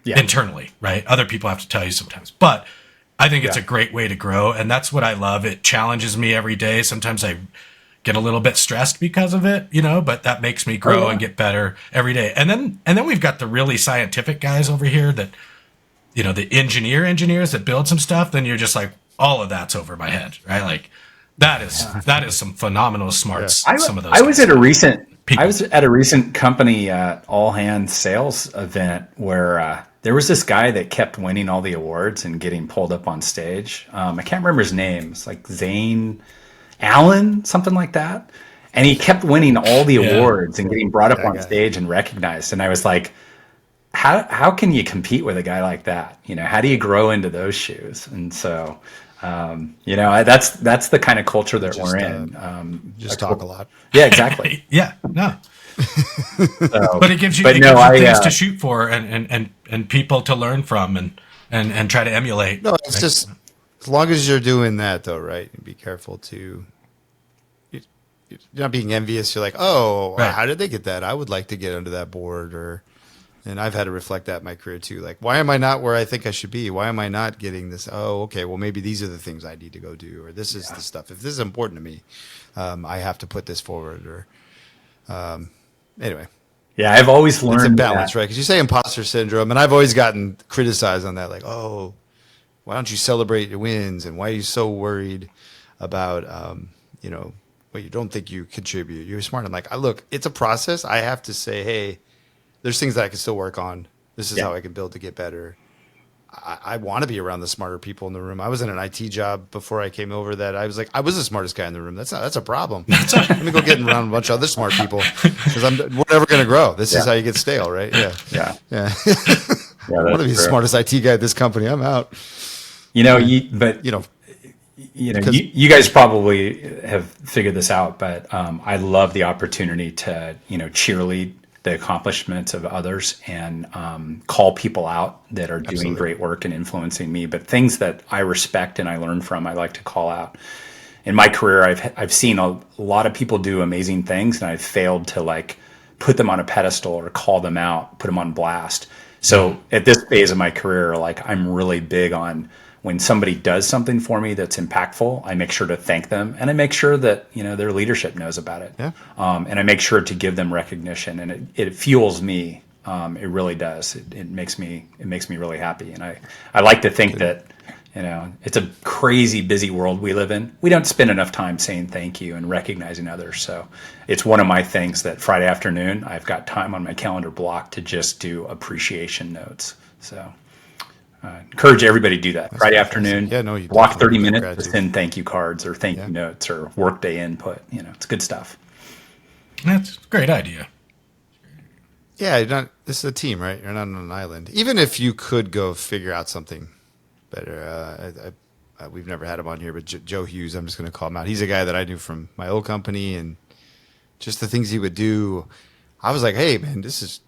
internally, right? Other people have to tell you sometimes, but I think it's a great way to grow, and that's what I love. It challenges me every day. Sometimes I get a little bit stressed because of it, but that makes me grow and get better every day. And then we've got the really scientific guys over here that, the engineers that build some stuff. Then you're just like, all of that's over my head, right? Like that is some phenomenal smarts. Some of those. I was at a recent company all hands sales event where there was this guy that kept winning all the awards and getting pulled up on stage. I can't remember his name. It's like Zane Allen, something like that. And he kept winning all the awards and getting brought up on stage and recognized. And I was like, how can you compete with a guy like that? How do you grow into those shoes? And so, that's the kind of culture that we're in. Just talk a lot. Yeah, exactly. No. But it gives you things to shoot for and people to learn from and try to emulate. No, it's just As long as you're doing that, though, right? Be careful to. You're not being envious. You're like, oh, Right. how did they get that? I would like to get under that board, and I've had to reflect that in my career too. Like, why am I not where I think I should be? Why am I not getting this? Oh, okay. Well, maybe these are the things I need to go do, or this is the stuff. If this is important to me, I have to put this forward. Or anyway. Yeah, I've always learned it's a balance, right? Because you say imposter syndrome, and I've always gotten criticized on that. Like, oh, why don't you celebrate your wins? And why are you so worried about, well, you don't think you contribute? You're smart. I'm like, look, it's a process. I have to say, hey, there's things that I can still work on. This is how I can build to get better. I want to be around the smarter people in the room. I was in an IT job before I came over that I was like, I was the smartest guy in the room. That's a problem. Let me go get around a bunch of other smart people because we're never going to grow. This is how you get stale, right? Yeah. I want to be the smartest IT guy at this company. I'm out. You guys probably have figured this out, but I love the opportunity to, cheerlead the accomplishments of others and call people out that are doing great work and influencing me. But things that I respect and I learn from, I like to call out. In my career, I've seen a lot of people do amazing things, and I've failed to put them on a pedestal or call them out, put them on blast. So at this phase of my career, I'm really big on when somebody does something for me that's impactful, I make sure to thank them, and I make sure that their leadership knows about it. Yeah. And I make sure to give them recognition, and it fuels me. It really does. It makes me really happy, and I like to think that it's a crazy busy world we live in. We don't spend enough time saying thank you and recognizing others. So it's one of my things that Friday afternoon I've got time on my calendar blocked to just do appreciation notes. So. Encourage everybody to do that. That's Friday afternoon, block 30 minutes to send thank you cards or thank you notes or workday input. It's good stuff. That's a great idea. Yeah, this is a team, right? You're not on an island. Even if you could go figure out something better. We've never had him on here, but Joe Hughes, I'm just going to call him out. He's a guy that I knew from my old company, and just the things he would do. I was like, hey, man, this is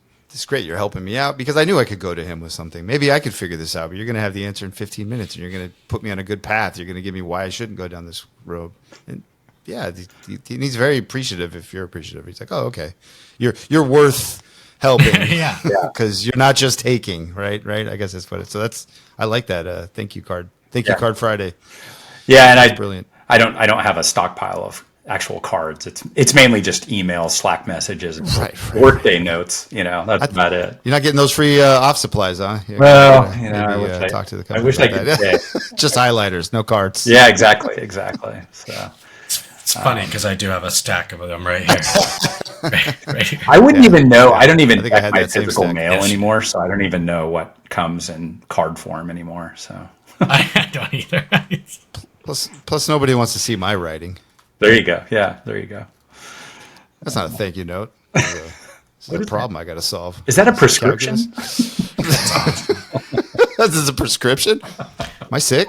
great. You're helping me out, because I knew I could go to him with something. Maybe I could figure this out, but you're going to have the answer in 15 minutes, and you're going to put me on a good path. You're going to give me why I shouldn't go down this road. And he's very appreciative if you're appreciative. He's like, oh, okay. You're worth helping. Yeah. Because you're not just taking, right? I guess that's what it is. So I like that thank you card. Thank you card Friday. Yeah, and brilliant. I don't have a stockpile of actual cards. It's mainly just emails, Slack messages, and workday notes. That's about it. You're not getting those free off supplies, huh? I talk to the company. I wish I could. Just highlighters, no cards. Yeah, exactly. So it's funny because I do have a stack of them right here. right here. I wouldn't even know. I don't even check my physical mail anymore, so I don't even know what comes in card form anymore. So I don't either. Plus, nobody wants to see my writing. There you go. Yeah, there you go. That's not a thank you note. It's a problem I got to solve. Is that a prescription? This is a prescription? Am I sick?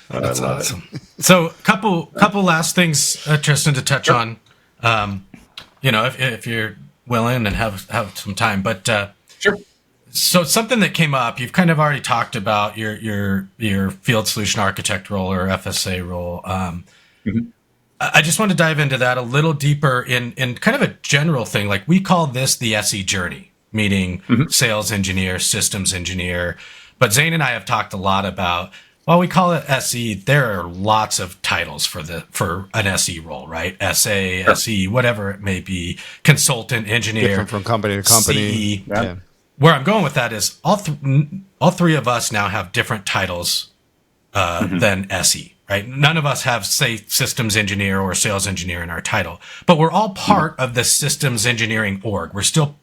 That's awesome. So, couple last things, Tristan, to touch on. If you're willing and have some time, but sure. So something that came up, you've kind of already talked about your field solution architect role or FSA role. I just want to dive into that a little deeper in kind of a general thing. Like, we call this the SE journey, meaning sales engineer, systems engineer. But Zane and I have talked a lot about, while we call it SE, there are lots of titles for an SE role, right? SA, sure. SE, whatever it may be, consultant, engineer. Different from company to company. CE. Yeah. Where I'm going with that is all three of us now have different titles than SE. Right? None of us have, say, systems engineer or sales engineer in our title, but we're all part of the systems engineering org. We're still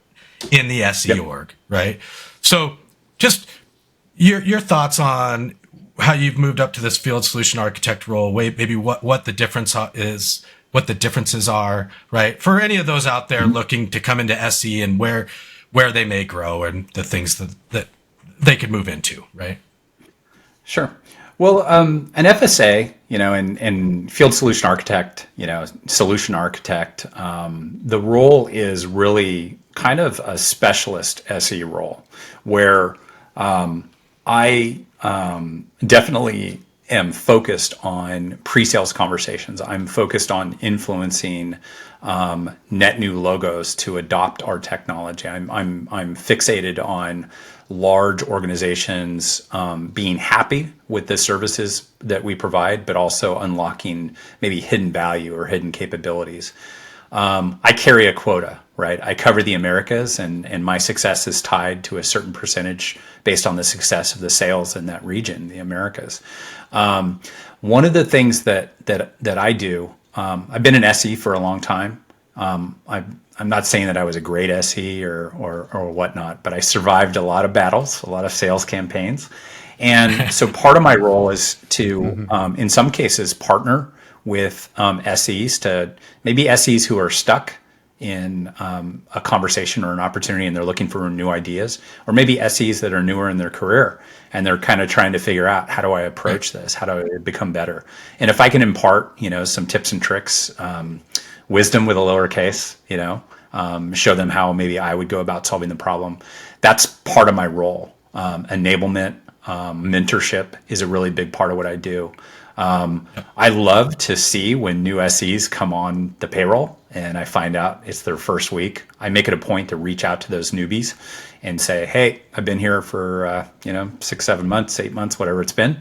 in the SE org, right? So just your thoughts on how you've moved up to this field solution architect role, maybe what the difference is, what the differences are, right? For any of those out there looking to come into SE and where they may grow and the things that they could move into, right? Sure. Well, an FSA, and field solution architect, solution architect, the role is really kind of a specialist SE role where I definitely am focused on pre-sales conversations. I'm focused on influencing net new logos to adopt our technology. I'm fixated on large organizations being happy with the services that we provide, but also unlocking maybe hidden value or hidden capabilities. I carry a quota, right? I cover the Americas, and my success is tied to a certain percentage based on the success of the sales in that region, the Americas. One of the things that I do, I've been an SE for a long time. I'm not saying that I was a great SE or whatnot, but I survived a lot of battles, a lot of sales campaigns. And so part of my role is to, in some cases, partner with SEs to maybe SEs who are stuck in a conversation or an opportunity and they're looking for new ideas, or maybe SEs that are newer in their career and they're kind of trying to figure out, how do I approach this? How do I become better? And if I can impart, some tips and tricks, wisdom with a lowercase, show them how maybe I would go about solving the problem. That's part of my role. Enablement, mentorship is a really big part of what I do. I love to see when new SEs come on the payroll and I find out it's their first week. I make it a point to reach out to those newbies and say, hey, I've been here for 6, 7 months, 8 months, whatever it's been.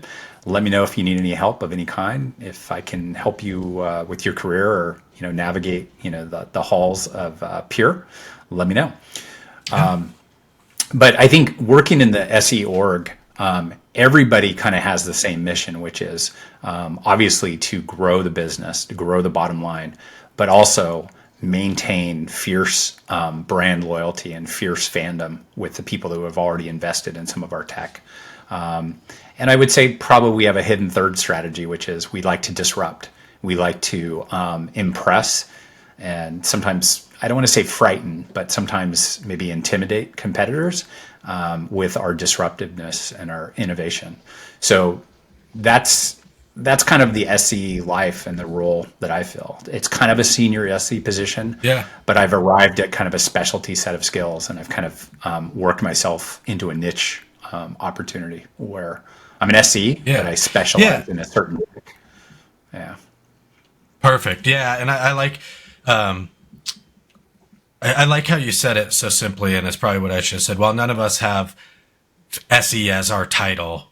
Let me know if you need any help of any kind. If I can help you with your career or navigate the halls of Pure, let me know. But I think working in the SE org, everybody kind of has the same mission, which is obviously to grow the business, to grow the bottom line, but also maintain fierce brand loyalty and fierce fandom with the people who have already invested in some of our tech. And I would say probably we have a hidden third strategy, which is we like to disrupt. We like to impress and sometimes, I don't want to say frighten, but sometimes maybe intimidate competitors with our disruptiveness and our innovation. So that's kind of the SE life and the role that I fill. It's kind of a senior SE position, but I've arrived at kind of a specialty set of skills, and I've kind of worked myself into a niche opportunity where I'm an SE, but I specialize in a certain. Yeah. Perfect. Yeah, and I like. I like how you said it so simply, and it's probably what I should have said. Well, none of us have SE as our title,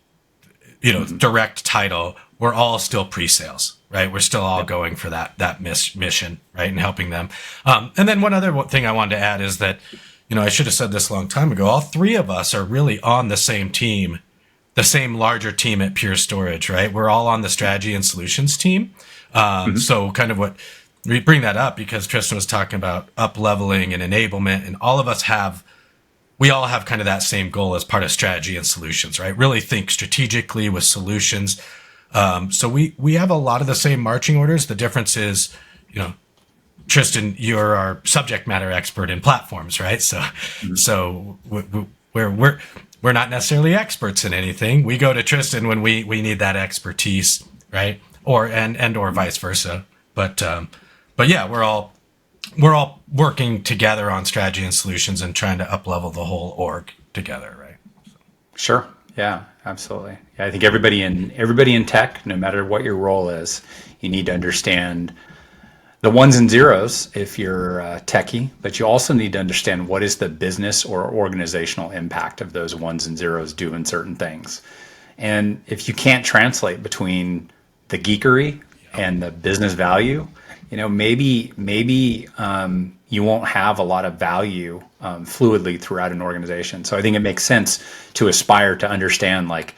direct title. We're all still pre-sales, right? We're still all going for that mission, right, and helping them. And then one other thing I wanted to add is that, I should have said this a long time ago. All three of us are really on the same team, the same larger team at Pure Storage, right? We're all on the strategy and solutions team. So kind of what. We bring that up because Tristan was talking about up-leveling and enablement, and we all have kind of that same goal as part of strategy and solutions, right? Really think strategically with solutions. So we have a lot of the same marching orders. The difference is, Tristan, you're our subject matter expert in platforms, right? So we're not necessarily experts in anything. We go to Tristan when we need that expertise, right? Or vice versa. But yeah, we're all working together on strategy and solutions and trying to up-level the whole org together, right? Sure. Yeah, absolutely. Yeah, I think everybody in tech, no matter what your role is, you need to understand the ones and zeros if you're a techie, but you also need to understand what is the business or organizational impact of those ones and zeros doing certain things. And if you can't translate between the geekery and the business value, maybe you won't have a lot of value fluidly throughout an organization. So I think it makes sense to aspire to understand, like,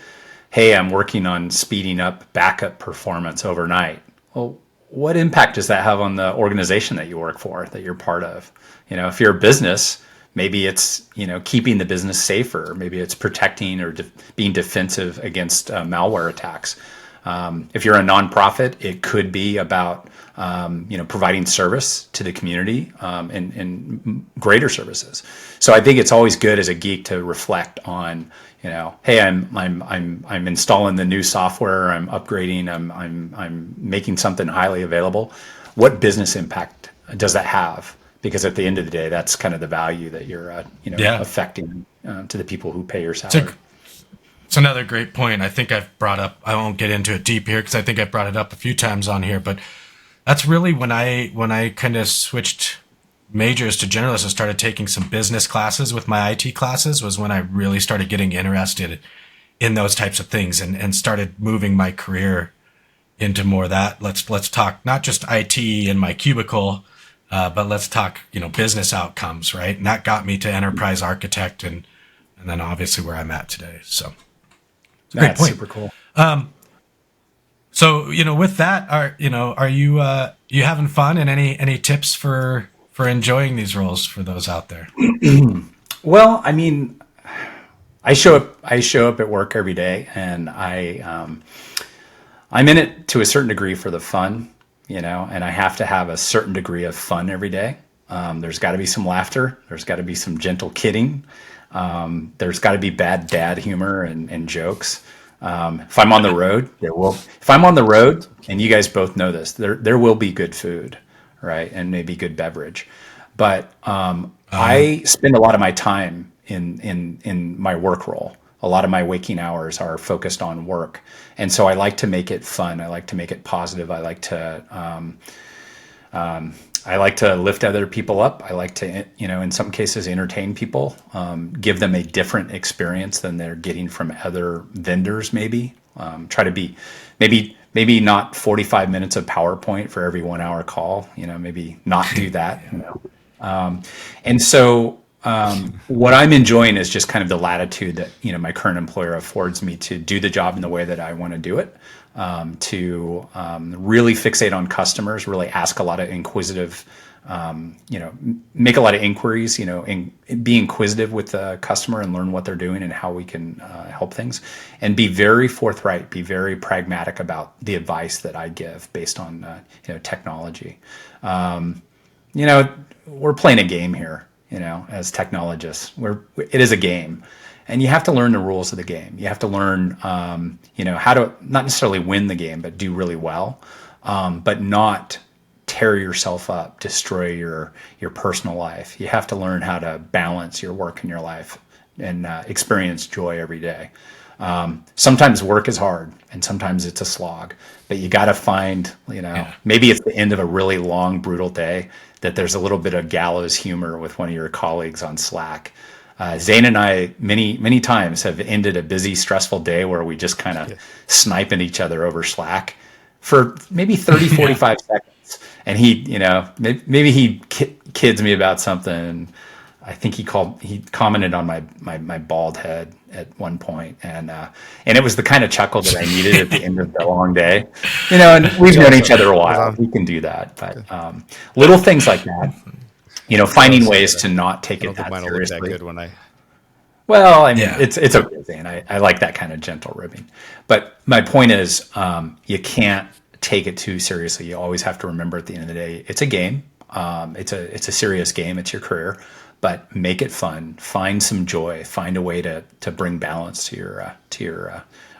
hey, I'm working on speeding up backup performance overnight. Well, what impact does that have on the organization that you work for, that you're part of? If you're a business, maybe it's keeping the business safer. Maybe it's protecting or being defensive against malware attacks. If you're a nonprofit, it could be about providing service to the community and greater services. So I think it's always good as a geek to reflect on, hey, I'm installing the new software, I'm upgrading, I'm making something highly available. What business impact does that have? Because at the end of the day, that's kind of the value that you're affecting to the people who pay your salary. It's another great point. I think I've brought up. I won't get into it deep here because I think I've brought it up a few times on here. But that's really when I kind of switched majors to generalist and started taking some business classes with my IT classes was when I really started getting interested in those types of things and started moving my career into more of that. Let's talk not just IT in my cubicle, but let's talk business outcomes, right? And that got me to enterprise architect and then obviously where I'm at today. So great point. Super cool. So with that, are you having fun and any tips for enjoying these roles for those out there? Well, I mean, I show up at work every day, and I'm in it to a certain degree for the fun, and I have to have a certain degree of fun every day. There's got to be some laughter. There's got to be some gentle kidding. There's got to be bad dad humor and jokes. If I'm on the road, if I'm on the road, and you guys both know this, there will be good food, right, and maybe good beverage. But I spend a lot of my time in my work role. A lot of my waking hours are focused on work, and so I like to make it fun. I like to make it positive. I like to lift other people up. I like to, in some cases, entertain people, give them a different experience than they're getting from other vendors. Maybe try to be, maybe not 45 minutes of PowerPoint for every 1 hour call. Maybe not do that. And so what I'm enjoying is just kind of the latitude that my current employer affords me to do the job in the way that I want to do it. To really fixate on customers, really ask a lot of inquisitive, make a lot of inquiries, and be inquisitive with the customer and learn what they're doing and how we can help things, and be very forthright, be very pragmatic about the advice that I give based on technology. We're playing a game here, as technologists. It is a game. And you have to learn the rules of the game. You have to learn, how to not necessarily win the game, but do really well, but not tear yourself up, destroy your personal life. You have to learn how to balance your work and your life and experience joy every day. Sometimes work is hard, and sometimes it's a slog. But you got to find, maybe it's the end of a really long, brutal day, that there's a little bit of gallows humor with one of your colleagues on Slack. Zane and I many times have ended a busy, stressful day where we just kind of snipe at each other over Slack for maybe 30, 45 seconds. And he, maybe he kids me about something. And I think he commented on my bald head at one point. And it was the kind of chuckle that I needed at the end of the long day, and we've known each other a while. We can do that. But little things like that. Finding ways to not take it that seriously. That good when well, I mean, it's okay, and I like that kind of gentle ribbing. But my point is, you can't take it too seriously. You always have to remember at the end of the day, it's a game. It's a serious game. It's your career, but make it fun. Find some joy. Find a way to bring balance to your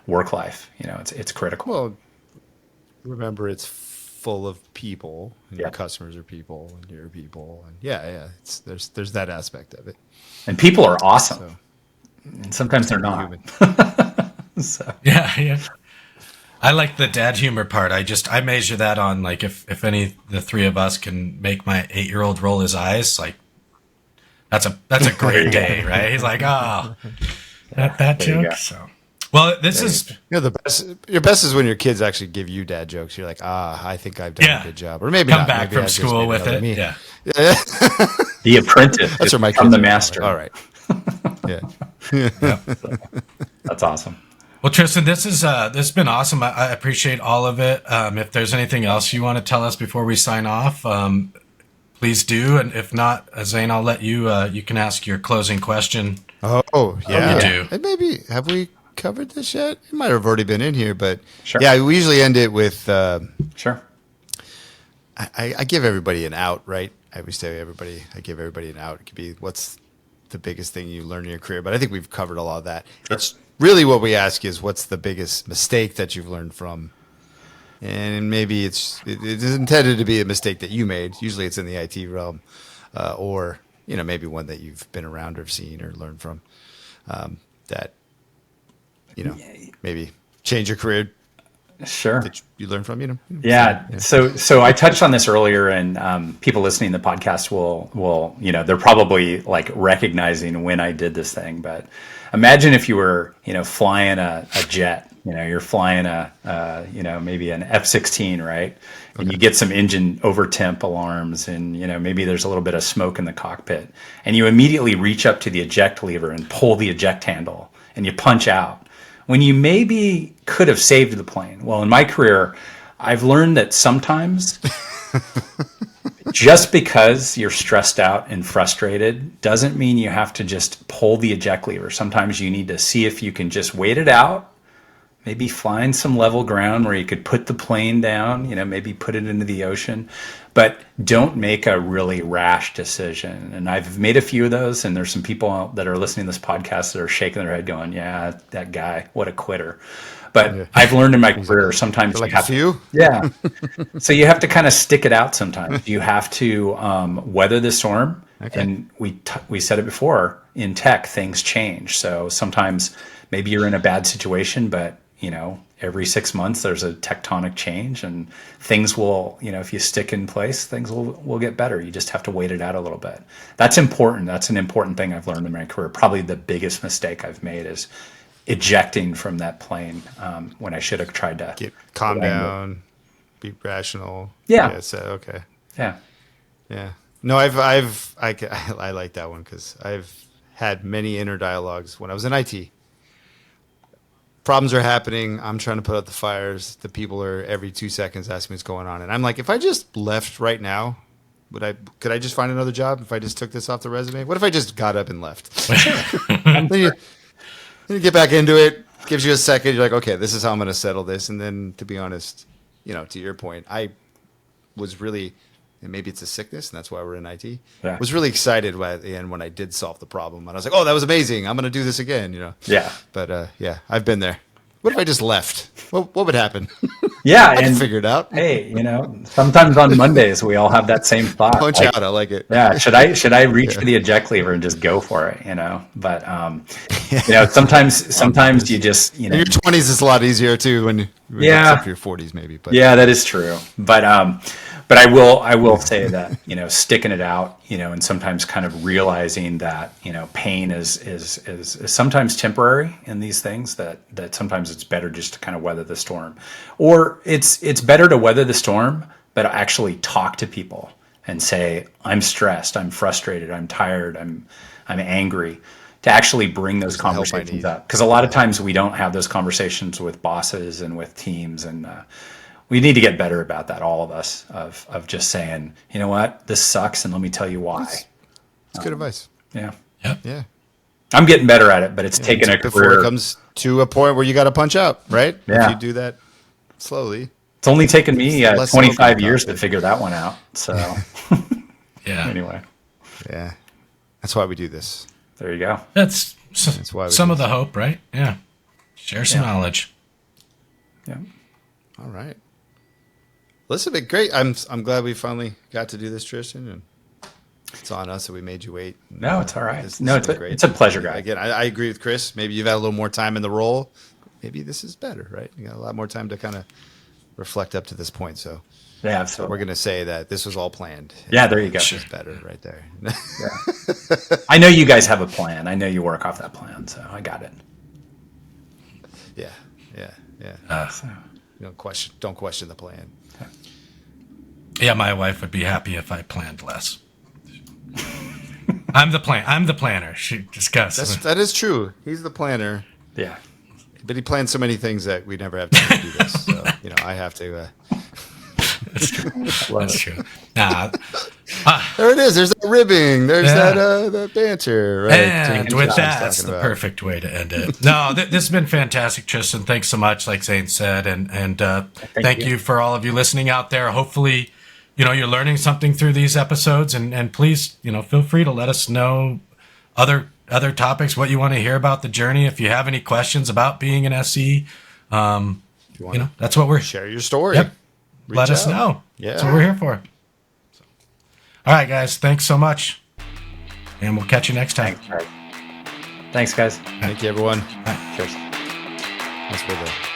work life. It's critical. Well, remember, it's full of people, and your customers are people, and you're people, and there's that aspect of it. And people are awesome, and sometimes they're not. So. Yeah. I like the dad humor part. I measure that on like if any the three of us can make my 8-year-old roll his eyes, like that's a great day, right? He's like, oh, that joke. So. Well, this is the best. Your best is when your kids actually give you dad jokes. You're like, I think I've done a good job, or maybe come not. back maybe from school with it. Me. Yeah. The apprentice. That's where my kids from the are. master. All right. Yeah. That's awesome. Well, Tristan, this has been awesome. I appreciate all of it. If there's anything else you want to tell us before we sign off, please do. And if not, Zane, I'll let you. You can ask your closing question. Oh yeah. You do. And maybe have we covered this yet? It might have already been in here, but sure. Yeah, we usually end it with sure. I give everybody an out, right? I always tell everybody, I give everybody an out. It could be what's the biggest thing you learned in your career, but I think we've covered a lot of that. Sure. It's really what we ask is what's the biggest mistake that you've learned from, and maybe it is intended to be a mistake that you made. Usually, it's in the IT realm, or maybe one that you've been around or seen or learned from that maybe change your career Sure. that you learn from, Yeah. So I touched on this earlier, and people listening to the podcast will they're probably like recognizing when I did this thing. But imagine if you were flying a jet. You're flying maybe an F-16, right? And you get some engine over temp alarms, and maybe there's a little bit of smoke in the cockpit, and you immediately reach up to the eject lever and pull the eject handle, and you punch out when you maybe could have saved the plane. Well, in my career, I've learned that sometimes just because you're stressed out and frustrated doesn't mean you have to just pull the eject lever. Sometimes you need to see if you can just wait it out, maybe find some level ground where you could put the plane down, maybe put it into the ocean, but don't make a really rash decision. And I've made a few of those, and there's some people that are listening to this podcast that are shaking their head going, yeah, that guy, what a quitter. But I've learned in my career, sometimes like you have to. Yeah. So you have to kind of stick it out sometimes. You have to weather the storm. Okay. And we said it before, in tech, things change. So sometimes maybe you're in a bad situation, but every 6 months there's a tectonic change, and things will, if you stick in place, things will get better. You just have to wait it out a little bit. That's important. That's an important thing I've learned in my career. Probably the biggest mistake I've made is ejecting from that plane when I should have tried to calm down, be rational. Yeah. Okay. Yeah. Yeah. No, I like that one because I've had many inner dialogues when I was in IT. Problems are happening. I'm trying to put out the fires. The people are every 2 seconds asking me what's going on. And I'm like, if I just left right now, could I just find another job if I just took this off the resume? What if I just got up and left? then you get back into it. Gives you a second. You're like, okay, this is how I'm going to settle this. And then, to be honest, to your point, I was really, and maybe it's a sickness, and that's why we're in IT. Yeah. Was really excited at the end when I did solve the problem, and I was like, "Oh, that was amazing! I'm going to do this again." Yeah. But I've been there. What if I just left? What would happen? Yeah, I can figure it out. Hey, sometimes on Mondays we all have that same thought. Punch out. I like it. Yeah. Should I reach for the eject lever and just go for it? But sometimes you just in your 20s it's a lot easier too when except for your 40s maybe. But yeah, that is true. But I will say that sticking it out, and sometimes kind of realizing that pain is sometimes temporary in these things, that sometimes it's better just to kind of weather the storm, or it's better to weather the storm but actually talk to people and say, I'm stressed, I'm frustrated, I'm tired, I'm angry, to actually bring those conversations up, because a lot of times we don't have those conversations with bosses and with teams, and we need to get better about that, all of us, of just saying, you know what, this sucks, and let me tell you why. That's good advice. Yeah. Yep. Yeah. I'm getting better at it, but it's taken a career. Before it comes to a point where you got to punch out, right? Yeah. If you do that slowly. It's only taken me 25 years to figure that one out. So, yeah. Anyway. Yeah. That's why we do this. There you go. That's why some of the hope, right? Yeah. Share some knowledge. Yeah. All right. Well, this has been great. I'm glad we finally got to do this, Tristan, and it's on us that we made you wait. No, it's all right. It's a pleasure, guy. Again, I agree with Chris. Maybe you've had a little more time in the role. Maybe this is better, right? You got a lot more time to kind of reflect up to this point. So yeah, absolutely. So we're going to say that this was all planned. Yeah, there you go. It's better right there. Yeah. I know you guys have a plan. I know you work off that plan, so I got it. Yeah. So. Don't question the plan. Yeah, my wife would be happy if I planned less. I'm the planner. She discusses. That is true. He's the planner. Yeah. But he plans so many things that we never have time to do this. So, I have to. That's true. That's true. Nah. There it is. There's that ribbing. There's that banter. Right? And with that's the perfect way to end it. No, this has been fantastic, Tristan. Thanks so much, like Zane said. And thank you for all of you listening out there. Hopefully, you're learning something through these episodes. And please, feel free to let us know other topics, what you want to hear about the journey. If you have any questions about being an SE, that's what we're... Share your story. Yep. Let us know. Yeah. That's what we're here for. So. All right, guys. Thanks so much. And we'll catch you next time. Thanks, guys. Thank you, everyone. Bye. Cheers. That's where the